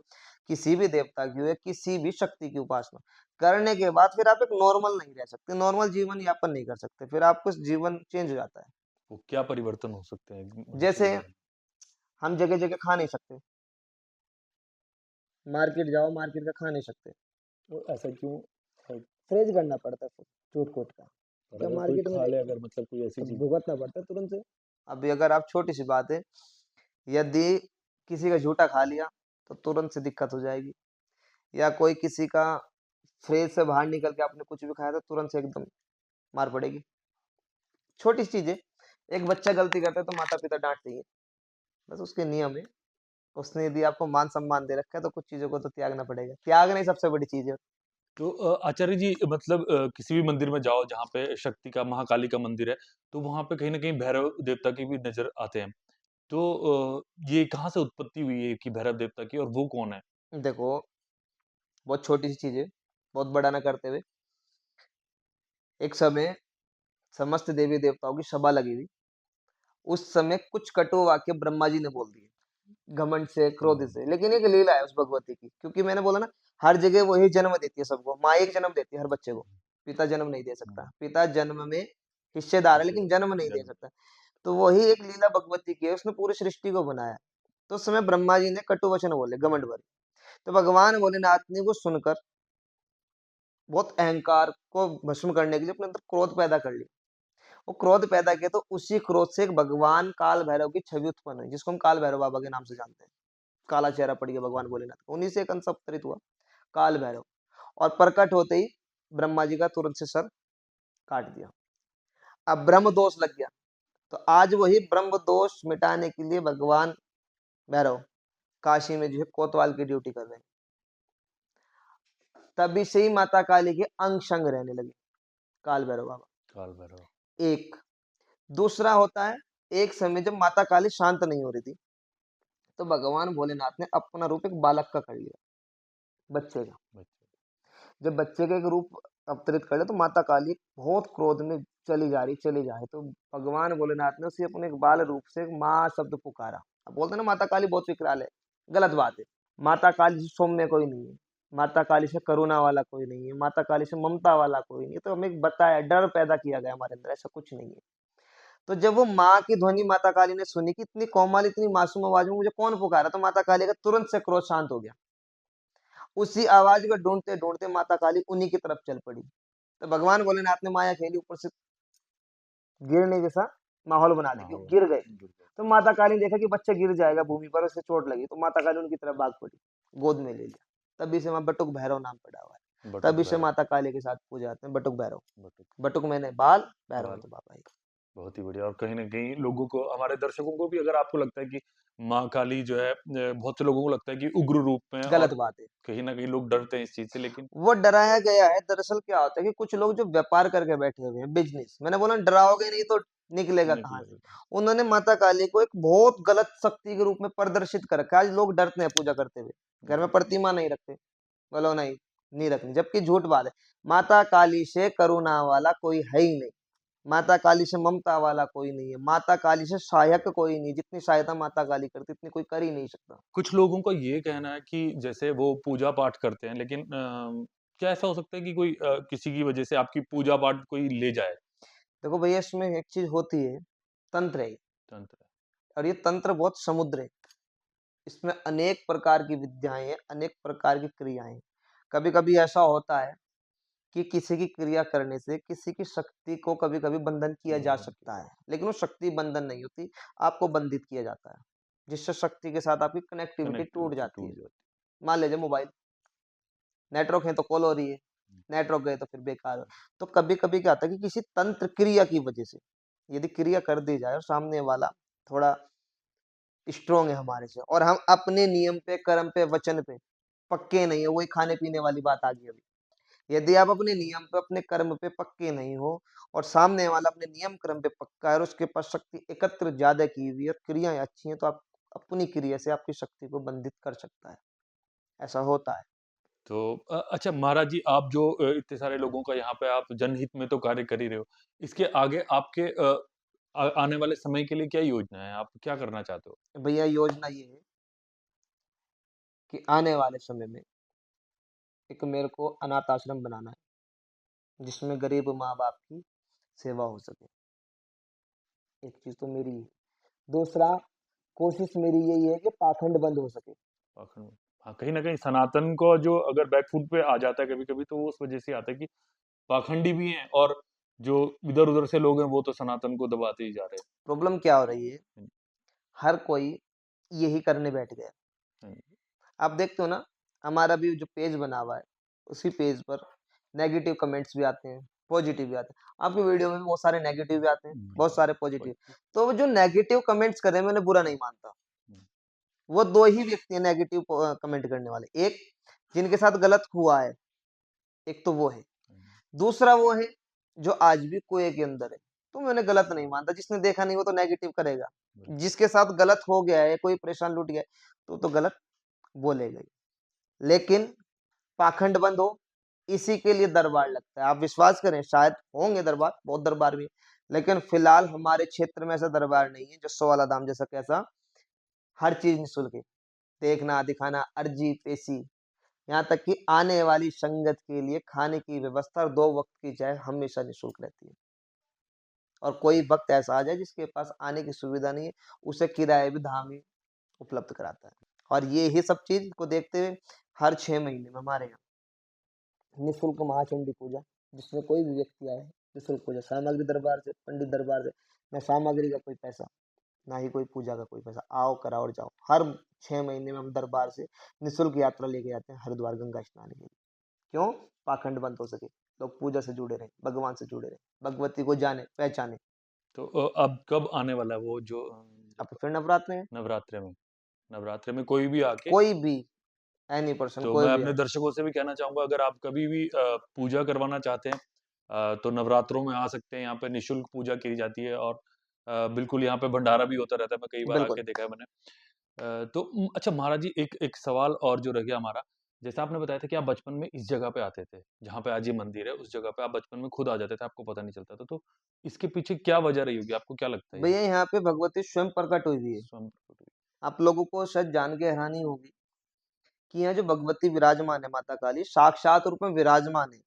किसी भी देवता की हो, या किसी भी शक्ति की उपासना, करने के बाद फिर आप एक नॉर्मल नहीं रह सकते, नॉर्मल जीवन यापन नहीं कर सकते, फिर आपका जीवन चेंज हो जाता है। वो क्या परिवर्तन हो सकते हैं? मनुष्य के जैसे जीवन में? हम जगह जगह खा नहीं सकते, मार्केट जाओ मार्केट का खा नहीं सकते, तो ऐसा क्यों? अ, फ्रेज करना पड़ता है फिर, चूट कोट का, और क्या अगर कोई मार्केट में खा ले जाएंगे अगर मतलब कोई ऐसी तो चीज़ भुगतना पड़ता है तुरंत से। अभी अगर आप छोटी सी बात है, यदि किसी का झूठा खा लिया तो तुरंत से दिक्कत हो जाएगी, या कोई किसी का फ्रेज से बाहर निकल के आपने कुछ भी खाया तो तुरंत से एकदम मार पड़ेगी। छोटी सी चीज है, एक बच्चा गलती करता है तो माता पिता डांटते ही हैं, बस उसके नियम है। उसने यदि आपको मान सम्मान दे रखा है तो कुछ चीजों को तो त्यागना पड़ेगा, त्याग नहीं सबसे बड़ी चीज है। तो आचार्य जी मतलब किसी भी मंदिर में जाओ जहाँ पे शक्ति का महाकाली का मंदिर है, तो वहाँ पे कहीं न कहीं भैरव देवता की भी नज़र आते हैं। तो ये कहाँ से उत्पत्ति हुई है कि भैरव देवता की और वो कौन है? देखो, बहुत छोटी सी चीज है, बहुत बड़ा ना करते हुए। एक समय समस्त देवी देवताओं की सभा लगी हुई। उस समय कुछ कटु वाक्य ब्रह्मा जी ने बोल दिए, घमंड से, क्रोध से। लेकिन एक लीला है उस भगवती की, क्योंकि मैंने बोला ना, हर जगह वही जन्म देती है सबको। माँ एक जन्म देती है हर बच्चे को, पिता जन्म नहीं दे सकता। पिता जन्म में हिस्सेदार है, लेकिन जन्म नहीं दे सकता। तो वही एक लीला भगवती की है, उसने पूरी सृष्टि को बनाया। तो उस समय ब्रह्मा जी ने कटु वचन बोले, घमंड भरे। तो भगवान भोलेनाथ ने वो सुनकर बहुत अहंकार को भस्म करने के लिए अपने अंदर क्रोध पैदा कर लिया। वो क्रोध पैदा किया, तो उसी क्रोध से एक भगवान काल भैरव की छवि उत्पन्न हुई, जिसको हम काल भैरव बाबा के नाम से जानते हैं। काला चेहरा पड़ गया भगवान भोलेनाथ का, उन्हीं से एक अंश अवतरित हुआ काल भैरव। और प्रकट होते ही ब्रह्मा जी का तुरंत से सर काट दिया। अब ब्रह्म दोष लग गया, तो आज वही ब्रह्म दोष मिटाने के लिए भगवान भैरव काशी में जो है कोतवाल की ड्यूटी कर रहे हैं। तभी से ही माता काली के अंग संग रहने लगे काल भैरव बाबा। काल भैरव। एक दूसरा होता है, एक समय जब माता काली शांत नहीं हो रही थी, तो भगवान भोलेनाथ ने अपना रूप एक बालक का कर लिया, बच्चे का। जब बच्चे का एक रूप अवतरित कर लिया, तो माता काली बहुत क्रोध में चली जा रही, तो भगवान भोलेनाथ ने उसे अपने एक बाल रूप से एक माँ शब्द पुकारा। अब बोलते हैं ना माता काली बहुत विकराल है, गलत बात है। माता काली से सौम्य कोई नहीं है, माता काली से करुणा वाला कोई नहीं है, माता काली से ममता वाला कोई नहीं है। तो हमें बताया, डर पैदा किया गया हमारे अंदर, ऐसा कुछ नहीं है। तो जब वो माँ की ध्वनि माता काली ने सुनी कि इतनी कोमल, इतनी मासूम आवाज में मुझे कौन पुकारा, तो माता काली का तुरंत से क्रोध शांत हो गया। उसी आवाज को ढूंढते ढूंढते माता काली उन्हीं की तरफ चल पड़ी। तो भगवान भोलेनाथ ने माया खेली, ऊपर से गिरने जैसा माहौल बना दी कि गिर गए। तो माता काली ने देखा कि बच्चा गिर जाएगा भूमि पर, उसे चोट लगी, तो माता काली उनकी तरफ भाग पड़ी, गोद में ले लिया। तभी से वहां बटुक भैरव नाम पड़ा हुआ है। तभी से माता काली के साथ पूजा आते हैं, बटुक भैरव। बटुक मैंने बाल, भैरव तो बाबा ही। बहुत ही बढ़िया। और कहीं ना कहीं लोगों को, हमारे दर्शकों को भी, अगर आपको लगता है कि माँ काली जो है, बहुत से लोगों को लगता है कि उग्र रूप में है, गलत और बात है, कहीं ना कहीं लोग डरते हैं इस चीज से, लेकिन वो डराया गया है। दरअसल क्या होता है कि कुछ लोग जो व्यापार करके बैठे हुए हैं, बिजनेस, मैंने बोला डराओगे नहीं तो निकलेगा कहाँ से। उन्होंने माता काली को एक बहुत गलत शक्ति के रूप में प्रदर्शित कर रखा है। आज लोग डरते हैं पूजा करते हुए, घर में प्रतिमा नहीं रखते, बोलो नहीं, नहीं रखनी, जबकि झूठ बात है। माता काली से करुणा वाला कोई है ही नहीं, माता काली से ममता वाला कोई नहीं है, माता काली से सहायक कोई नहीं। जितनी सहायता माता काली करती, इतनी कोई कर ही नहीं सकता। कुछ लोगों का ये कहना है कि जैसे वो पूजा पाठ करते हैं, लेकिन क्या ऐसा हो सकता है कि कोई किसी की वजह से आपकी पूजा पाठ कोई ले जाए? देखो भैया, इसमें एक चीज होती है, तंत्र है, तंत्र। और ये तंत्र बहुत समुद्र है। इसमें अनेक प्रकार की विद्याएं हैं, अनेक प्रकार की क्रियाएं हैं। कभी कभी ऐसा होता है कि किसी की क्रिया करने से किसी की शक्ति को कभी कभी बंधन किया जा सकता है, लेकिन वो शक्ति बंधन नहीं होती, आपको बंधित किया जाता है, जिससे शक्ति के साथ आपकी कनेक्टिविटी टूट कनेक्टिविटी जाती टूट है। जाती मान लीजिए मोबाइल, नेटवर्क है तो कॉल हो रही है, है। नेटवर्क गए तो फिर बेकार हो। तो कभी कभी क्या होता है कि किसी तंत्र क्रिया की वजह से यदि क्रिया कर दी जाए, और सामने वाला थोड़ा स्ट्रोंग है हमारे से, और हम अपने नियम पे, कर्म पे, वचन पे पक्के नहीं है, वही खाने पीने वाली बात आ गई अभी। यदि आप अपने नियम पे, अपने कर्म पे पक्के नहीं हो, और सामने वाला अपने नियम कर्म पे पक्का है, और उसके पास शक्ति एकत्र ज्यादा की हुई है और क्रियाएं अच्छी हैं, तो आप अपनी क्रिया से आपकी शक्ति को बंधित कर सकता है। ऐसा होता है। तो अच्छा महाराज जी, आप जो इतने सारे लोगों का यहाँ पे आप जनहित में तो कार्य कर ही रहे हो, इसके आगे आपके आने वाले समय के लिए क्या योजना है? आप क्या करना चाहते हो? भैया योजना ये है कि आने वाले समय में एक मेरे को अनाथ आश्रम बनाना है, जिसमें गरीब माँ बाप की सेवा हो सके। एक चीज तो मेरी है। दूसरा, कोशिश मेरी यही है कि पाखंड बंद हो सके। पाखंड। हाँ, कहीं न कहीं सनातन को जो अगर बैकफुट पे आ जाता है कभी-कभी, तो वो उस वजह से आता है कि पाखंडी भी हैं, और जो इधर-उधर से लोग हैं वो तो सनातन को दबाते ही जा रहे प्रॉब्लम क्या हो रही है, हैं। हर कोई यही करने बैठ गया। हुँ, आप देखते हो ना, हमारा भी जो पेज बना हुआ है, उसी पेज पर नेगेटिव कमेंट्स भी आते हैं, पॉजिटिव भी आते हैं। आपकी वीडियो में भी बहुत सारे नेगेटिव भी आते हैं, बहुत सारे पॉजिटिव। तो वो जो नेगेटिव कमेंट्स कर रहे हैं, मैं उन्हें बुरा नहीं मानता। वो दो ही व्यक्ति हैं नेगेटिव कमेंट करने वाले, एक जिनके साथ गलत हुआ है, एक तो वो है, दूसरा वो है जो आज भी कुएं के अंदर है। तो मैं उन्हें गलत नहीं मानता, जिसने देखा नहीं वो तो नेगेटिव करेगा। जिसके साथ गलत हो गया है, कोई परेशान लूट गया है, तो गलत बोलेगा ही। लेकिन पाखंड बंद हो, इसी के लिए दरबार लगता है। आप विश्वास करें, शायद होंगे दरबार, बहुत दरबार भी, लेकिन फिलहाल हमारे क्षेत्र में ऐसा दरबार नहीं है जो 100 धाम जैसा कैसा हर चीज निःशुल्क है। देखना, दिखाना, अर्जी पेशी, यहाँ तक कि आने वाली संगत के लिए खाने की व्यवस्था और 2 वक्त की चाय हमेशा निःशुल्क रहती है। और कोई भक्त ऐसा आ जाए जिसके पास आने की सुविधा नहीं है, उसे किराए भी धाम ही उपलब्ध कराता है। और ये ही सब चीज को देखते हुए हर 6 महीने में हमारे यहाँ निःशुल्क महाचंडी पूजा, जिसमें कोई भी व्यक्ति आए, निःशुल्क पूजा, सामग्री दरबार से, पंडित दरबार से, ना सामग्री का कोई पैसा, ना ही कोई पूजा का कोई पैसा, आओ कराओ और जाओ। हर 6 महीने में हम दरबार से निःशुल्क यात्रा लेके जाते हैं हरिद्वार गंगा स्नान के लिए। क्यों? पाखंड बंद हो सके, लोग पूजा से जुड़े रहें, भगवान से जुड़े रहें, भगवती को जाने पहचाने। तो अब कब आने वाला है वो जो अब फिर नवरात्र है, नवरात्रे में? नवरात्रे में कोई भी आके, कोई भी एनी पर्सन तो कोई मैं भी अपने आए। दर्शकों से भी कहना चाहूंगा, अगर आप कभी भी पूजा करवाना चाहते हैं तो नवरात्रों में आ सकते हैं। यहाँ पे निशुल्क पूजा की जाती है और बिल्कुल यहाँ पे भंडारा भी होता रहता है। मैं कई बार बिल्कुल। आके देखा है मैंने। तो अच्छा महाराज जी, एक एक सवाल और जो रह गया हमारा, जैसा आपने बताया था कि आप बचपन में इस जगह पे आते थे, जहाँ पे आज ये मंदिर है, उस जगह पे आप बचपन में खुद आ जाते थे, आपको पता नहीं चलता था। तो इसके पीछे क्या वजह रही होगी? आपको क्या लगता है ये? भैया यहाँ पे भगवती स्वयं प्रकट हुई हुई है। स्वयं प्रकट हुई। आप लोगों को शायद जान के हैरानी होगी कि यहाँ जो भगवती विराजमान है, माता काली साक्षात रूप में विराजमान है।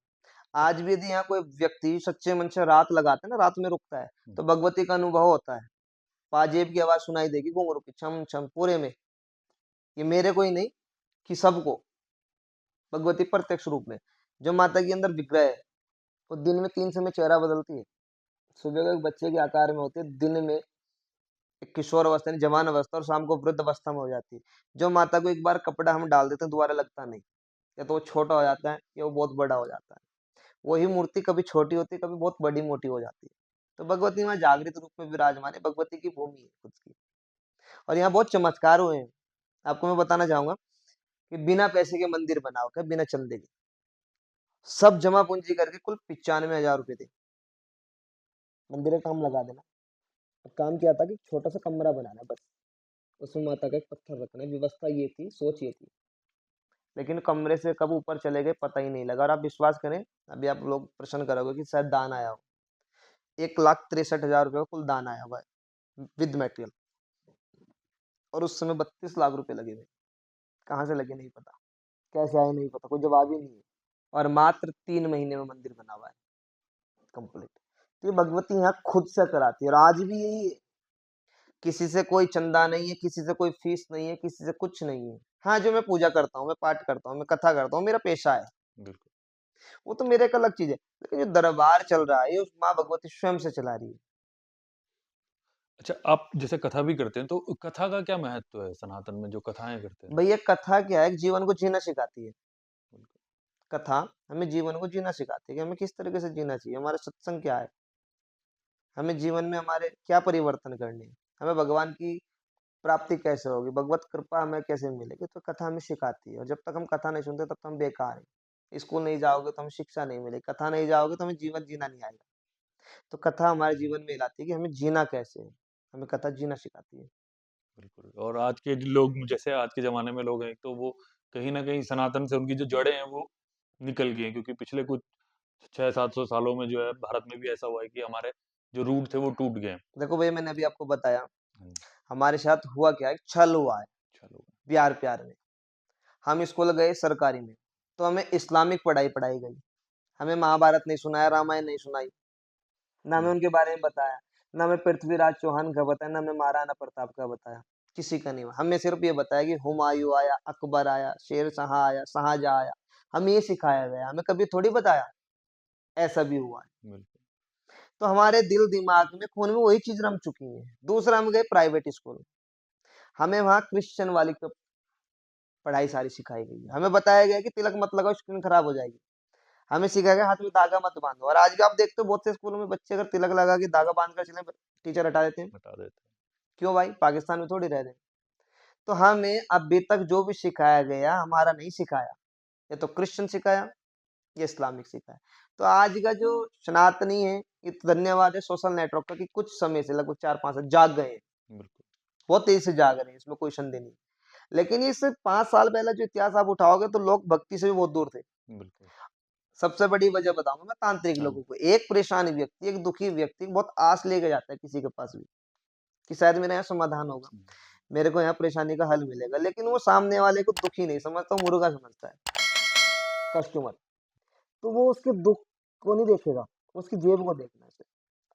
आज भी यदि यहाँ कोई व्यक्ति सच्चे मन से रात लगाता है ना, रात में रुकता है, हुँ, तो भगवती का अनुभव होता है। पाजेब की आवाज सुनाई देगी घुंघरू की, छम छम पूरे में। ये मेरे को ही नहीं, कि सबको, भगवती प्रत्यक्ष रूप में। जो माता के अंदर विग्रह है, वो दिन में 3 समय चेहरा बदलती है। सुबह को एक बच्चे के आकार में होती है, दिन में एक किशोर अवस्था यानी जवान अवस्था, और शाम को वृद्ध अवस्था में हो जाती है। जो माता को एक बार कपड़ा हम डाल देते हैं, दोबारा लगता नहीं। या तो वो छोटा हो जाता है या वो बहुत बड़ा हो जाता है। वही मूर्ति कभी छोटी होती है, कभी बहुत बड़ी मोटी हो जाती है। तो भगवती वहाँ जागृत रूप में विराजमान है, भगवती की भूमि है खुद की। और यहाँ बहुत चमत्कार हुए हैं। आपको मैं बताना चाहूंगा कि बिना पैसे के मंदिर बना हुआ है, बिना चंदे के। सब जमा पूंजी करके कुल 95,000 रुपए थे। मंदिर का काम लगा देना। अब काम क्या था कि छोटा सा कमरा बनाना बस, उसमें माता का एक पत्थर रखना है। व्यवस्था ये थी, सोच ये थी। लेकिन कमरे से कब ऊपर चले गए पता ही नहीं लगा। और आप विश्वास करें, अभी आप लोग प्रश्न करोगे कि शायद दान आया हो। 1,63,000 रुपये का कुल दान आया हुआ है विद मटेरियल। और उस समय 32 लाख रुपए लगे हुए। कहाँ से लगे नहीं पता, कैसे आए नहीं पता, कोई जवाब ही नहीं है। और मात्र 3 महीने में मंदिर बना हुआ है कंप्लीट। तो ये भगवती यहाँ खुद से कराती है, और आज भी यही है। किसी से कोई चंदा नहीं है, किसी से कोई फीस नहीं है, किसी से कुछ नहीं है। हाँ, जो मैं पूजा करता हूँ, मैं पाठ करता हूँ, मैं कथा करता हूँ, मेरा पेशा है, बिल्कुल। वो तो मेरे एक अलग चीज है। लेकिन जो दरबार चल रहा है, ये उस माँ भगवती स्वयं से चला रही है। अच्छा, आप जैसे कथा भी करते हैं, तो कथा का क्या महत्व है सनातन में, जो कथाएँ करते हैं? भैया कथा क्या है, जीवन को जीना सिखाती है। बिल्कुल। कथा हमें जीवन को जीना सिखाती है कि हमें किस तरीके से जीना चाहिए, हमारा सत्संग क्या है, हमें जीवन में हमारे क्या परिवर्तन करने हैं, हमें भगवान की प्राप्ति कैसे होगी, भगवत कृपा हमें कैसे मिलेगी। तो कथा हमें सिखाती है। और जब तक हम कथा नहीं सुनते तब तक हम बेकार हैं। स्कूल नहीं जाओगे तो हमें शिक्षा नहीं मिलेगी, कथा नहीं जाओगे तो हमें जीवन जीना नहीं आएगा। तो कथा हमारे जीवन में लाती है कि हमें जीना कैसे है, हमें कथा जीना सिखाती है। बिल्कुल। और आज के जो लोग, जैसे आज के ज़माने में लोग हैं, तो वो कहीं न कहीं सनातन से उनकी जो जड़ें हैं, वो निकल गई हैं, क्योंकि पिछले कुछ 600-700 सालों में जो है, भारत में भी ऐसा हुआ है कि हमारे जो रूट थे, वो टूट गए हैं। देखो भैया, मैंने अभी आपको बताया हुँ, हमारे साथ हुआ क्या है, छल हुआ है। चलो। प्यार प्यार में हम स्कूल गए सरकारी में, तो हमें इस्लामिक पढ़ाई पढ़ाई गई। हमें महाभारत नहीं सुनाया, रामायण नहीं सुनाई, ना हमें हुँ, उनके बारे में बताया, ना हमें पृथ्वीराज चौहान का बताया, ना हमें महाराणा प्रताप का बताया। किसी का नहीं हुआ। हमें सिर्फ ये बताया कि हुमायूं आया, अकबर आया, शेर शाह आया, शाहजहां आया। हमें ये सिखाया गया, हमें कभी थोड़ी बताया ऐसा भी हुआ है। बिल्कुल। तो हमारे दिल दिमाग में खून में वही चीज रम चुकी है। दूसरा, हम गए प्राइवेट स्कूल, हमें वहाँ क्रिश्चियन वाली पढ़ाई सारी सिखाई गई है। हमें बताया गया कि तिलक मत लगाओ, स्किन खराब हो जाएगी। हमें सिखाया गया हाथ में धागा मत बांधो। और आज भी आप देखते हो बहुत से स्कूलों में बच्चे अगर तिलक लगा के धागा बांध कर चले, टीचर हटा देते हैं। बता देते क्यों भाई, पाकिस्तान में थोड़ी रह रहे हैं। तो हमें अभी तक जो भी सिखाया गया हमारा नहीं सिखाया, ये तो क्रिश्चियन सिखाया, ये इस्लामिक सिखाया। तो आज का जो सनातनी है, ये तो धन्यवाद है सोशल नेटवर्क का कि कुछ समय से लगभग 4-5 साल जाग गए हैं। हैं। बिल्कुल, बहुत तेजी से जाग रहे हैं, इसमें कोई संदेह नहीं। लेकिन इस 5 साल पहले जो इतिहास आप उठाओगे तो लोग भक्ति से भी बहुत दूर थे। बिल्कुल। सबसे बड़ी वजह बताऊंगा मैं तांत्रिक हाँ लोगों को। एक परेशान व्यक्ति, एक दुखी व्यक्ति बहुत आस लेके जाता है किसी के पास भी कि शायद मेरा यहाँ समाधान होगा, मेरे को यहाँ परेशानी का हल मिलेगा, लेकिन वो सामने वाले को दुखी नहीं समझता, वो मुर्गा समझता है, कस्टमर। तो वो उसके दुख को नहीं देखेगा, उसकी जेब को देखना है उसे।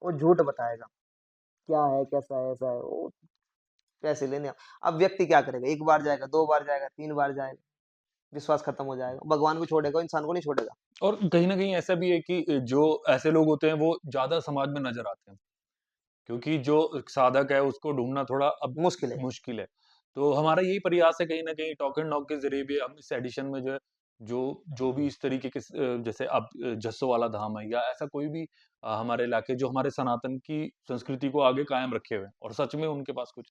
वो झूठ बताएगा, क्या है, कैसा है, ऐसा है, वो पैसे लेने अब व्यक्ति क्या करेगा, एक बार जाएगा, दो बार जाएगा, तीन बार जाएगा, विश्वास खत्म हो जाएगा। भगवान को छोड़ेगा, इंसान को नहीं छोड़ेगा। और कहीं न कहीं ऐसा भी है कि जो ऐसे लोग होते हैं वो ज़्यादा समाज में नज़र आते हैं। क्योंकि जो एक साधक है उसको ढूँढना थोड़ा अब मुश्किल है। मुश्किल है। तो हमारा यही प्रयास है कहीं न कहीं टॉक एंड नॉक के ज़रिए भी हम इस एडिशन में जो है, जो जो भी इस तरीके के जैसे अब जस्सों वाला धाम है या ऐसा कोई भी हमारे इलाके जो हमारे सनातन की संस्कृति को आगे कायम रखे हुए हैं और सच में उनके पास कुछ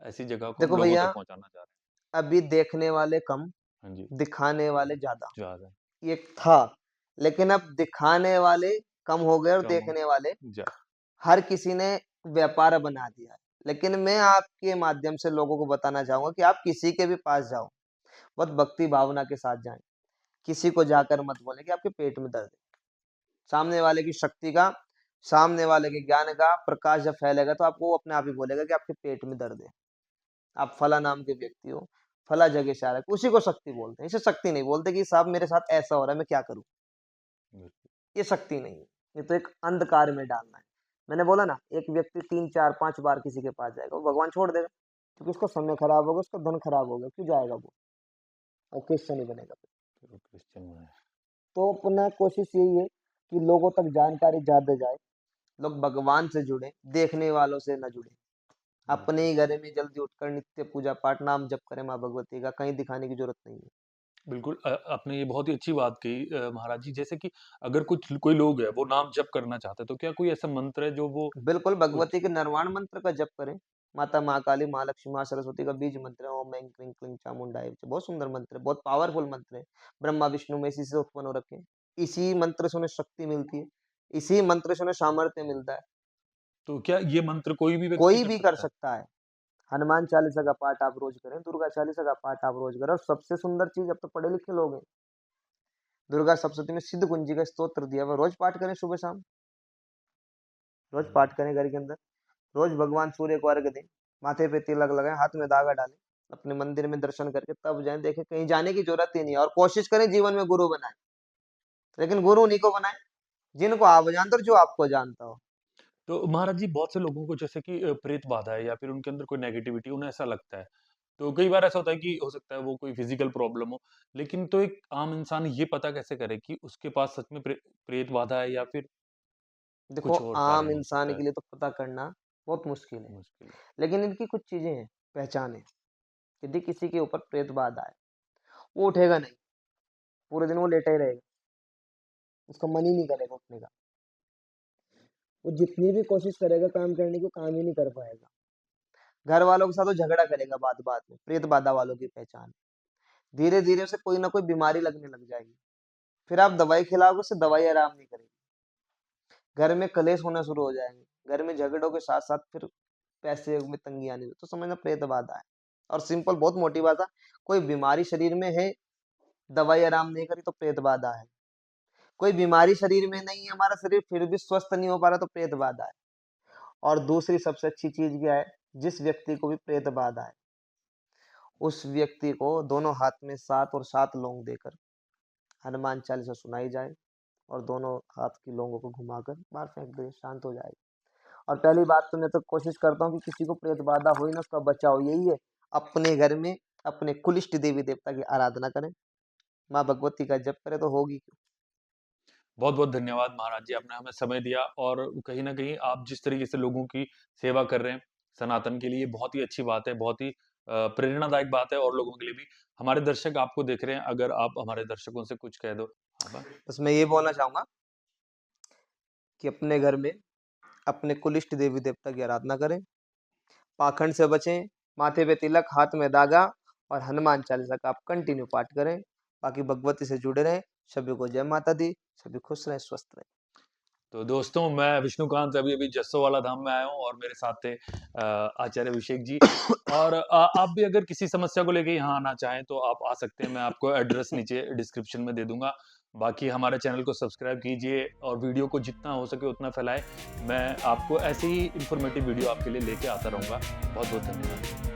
ऐसी जगह को हम देखो लोगों भैया, तक पहुँचाना चाह रहे हैं। अभी देखने वाले कम, हाँ जी, दिखाने वाले ज्यादा। ज़्यादा ये था, लेकिन अब दिखाने वाले कम हो गए और कम हो देखने वाले जा हर किसी ने व्यापार बना दिया है। लेकिन मैं आपके माध्यम से लोगों को बताना चाहूंगा कि आप किसी के भी पास जाओ, बहुत भक्ति भावना के साथ जाएं। किसी को जाकर मत बोले कि आपके पेट में दर्द है। सामने वाले की शक्ति का, सामने वाले के ज्ञान का प्रकाश जब फैलेगा तो आपको वो अपने आप ही बोलेगा कि आपके पेट में दर्द है, आप फला नाम के व्यक्ति हो, फला जगह से आ रहा है, उसी को शक्ति बोलते हैं। इसे शक्ति नहीं बोलते कि साहब मेरे साथ ऐसा हो रहा है, मैं क्या करूं। बिल्कुल, ये शक्ति नहीं है, ये तो एक अंधकार में डालना है। मैंने बोला ना, एक व्यक्ति 3 4 5 बार किसी के पास जाएगा, वो भगवान छोड़ देगा, क्योंकि उसका समय खराब होगा, उसका धन खराब होगा, क्यों जाएगा वो, और क्रिश्चियन ही बनेगा फिर। तो क्रिश्चियन में है। तो अपना कोशिश यही है कि लोगों तक जानकारी ज्यादा जाए, लोग भगवान से जुड़े, देखने वालों से न जुड़े। अपने बिल्कुल। ही घर में जल्दी उठकर नित्य पूजा पाठ नाम जप करें माँ भगवती का, कहीं दिखाने की जरूरत नहीं है। बिल्कुल आपने ये बहुत ही अच्छी बात कही महाराज जी जैसे कि अगर कुछ कोई लोग है वो नाम जप करना चाहते हैं तो क्या कोई ऐसा मंत्र है जो वो बिल्कुल, कुछ भगवती के निर्वाण मंत्र का जप करें। माता महाकाली, माँ लक्ष्मी, माँ सरस्वती का बीज मंत्र है ओम ऐं क्लीं क्लीं चामुंडाय विचे। बहुत सुंदर मंत्र है, बहुत पावरफुल मंत्र है। ब्रह्मा विष्णु में इसी से उत्पन्न हो रखे हैं। इसी मंत्र से उन्हें शक्ति मिलती है, इसी मंत्र से उन्हें सामर्थ्य मिलता है। तो क्या ये मंत्र कोई भी व्यक्ति कोई कर भी कर सकता है? सकता है। हनुमान चालीसा का पाठ आप रोज करें, दुर्गा चालीसा का पाठ आप रोज करें, और सबसे सुंदर चीज, अब तो पढ़े लिखे लोग हैं, दुर्गा सप्तशती में सिद्ध कुंजी का स्तोत्र दिया हुआ, रोज पाठ करें सुबह शाम। रोज हम्म, पाठ करें घर के अंदर। रोज भगवान सूर्य को अर्घ दें, माथे पे तिलक लगाएं, हाथ में धागा डालें, अपने मंदिर में दर्शन करके तब जाएं। देखें, कहीं जाने की जरूरत ही नहीं है। और कोशिश करें जीवन में गुरु बनाए, लेकिन गुरु उन्हीं को बनाए जिनको आप जानते हो और जो आपको जानता हो। तो महाराज जी बहुत से लोगों को जैसे कि प्रेत बाधा है या फिर उनके अंदर कोई नेगेटिविटी उन्हें ऐसा लगता है तो कई बार ऐसा होता है कि हो सकता है वो कोई फिजिकल प्रॉब्लम हो लेकिन तो एक आम इंसान ये पता कैसे करे कि उसके पास सच में प्रेत बाधा है या फिर देखो, कुछ और आम कारण हो इंसान सकता के है लिए तो पता करना बहुत मुश्किल है, मुश्किल है लेकिन इनकी कुछ चीजें हैं, पहचान है। यदि किसी के ऊपर प्रेत बाधा है, वो उठेगा नहीं, पूरे दिन वो लेटा ही रहेगा, उसका मन ही नहीं करेगा उठने का। वो जितनी भी कोशिश करेगा काम करने की, वो काम ही नहीं कर पाएगा। घर वालों के साथ वो झगड़ा करेगा बात बात में। प्रेत बाधा वालों की पहचान, धीरे धीरे उसे कोई ना कोई बीमारी लगने लग जाएगी। फिर आप दवाई खिलाओगे, उससे दवाई आराम नहीं करेगी। घर में कलेश होना शुरू हो जाएंगे, घर में झगड़ों के साथ साथ फिर पैसे में तंगी आने लगी, तो समझना प्रेत बाधा है। और सिंपल, बहुत मोटी बात है, कोई बीमारी शरीर में है, दवाई आराम नहीं करी, तो प्रेत बाधा है। कोई बीमारी शरीर में नहीं है, हमारा शरीर फिर भी स्वस्थ नहीं हो पा रहा, तो प्रेत बाधा है। और दूसरी सबसे अच्छी चीज क्या है, जिस व्यक्ति को भी प्रेत बाधा है, उस व्यक्ति को दोनों हाथ में 7 और 7 लौंग देकर हनुमान चालीसा सुनाई जाए, और दोनों हाथ की लौंगों को घुमाकर बाहर फेंक दे, शांत हो जाएगी। और पहली बात तो मैं तो कोशिश करता हूँ कि किसी को प्रेत बाधा हो ही ना, उसका बचाव यही है, अपने घर में अपने कुलिष्ट देवी देवता की आराधना करें, माँ भगवती का जप करें, तो होगी क्यों। बहुत बहुत धन्यवाद महाराज जी आपने हमें समय दिया और कहीं ना कहीं आप जिस तरीके से लोगों की सेवा कर रहे हैं सनातन के लिए बहुत ही अच्छी बात है बहुत ही प्रेरणादायक बात है और लोगों के लिए भी हमारे दर्शक आपको देख रहे हैं अगर आप हमारे दर्शकों से कुछ कह दो आप बस मैं ये बोलना चाहूंगा कि अपने घर में अपने कुलिष्ट देवी देवता की आराधना करें, पाखंड से बचें, माथे पे तिलक, हाथ में धागा, और हनुमान चालीसा का आप कंटिन्यू पाठ करें। बाकी भगवती से जुड़े रहें। सभी को जय माता दी, सभी खुश रहें, स्वस्थ रहें। तो दोस्तों मैं विष्णुकांत अभी अभी जस्सों वाला धाम में आया हूँ और मेरे साथ थे आचार्य अभिषेक जी और आप भी अगर किसी समस्या को लेके यहाँ आना चाहें तो आप आ सकते हैं मैं आपको एड्रेस नीचे डिस्क्रिप्शन में दे दूंगा बाकी हमारे चैनल को सब्सक्राइब कीजिए और वीडियो को जितना हो सके उतना फैलाएं। मैं आपको ऐसे ही इन्फॉर्मेटिव वीडियो आपके लिए लेके आता रहूँगा। बहुत बहुत धन्यवाद।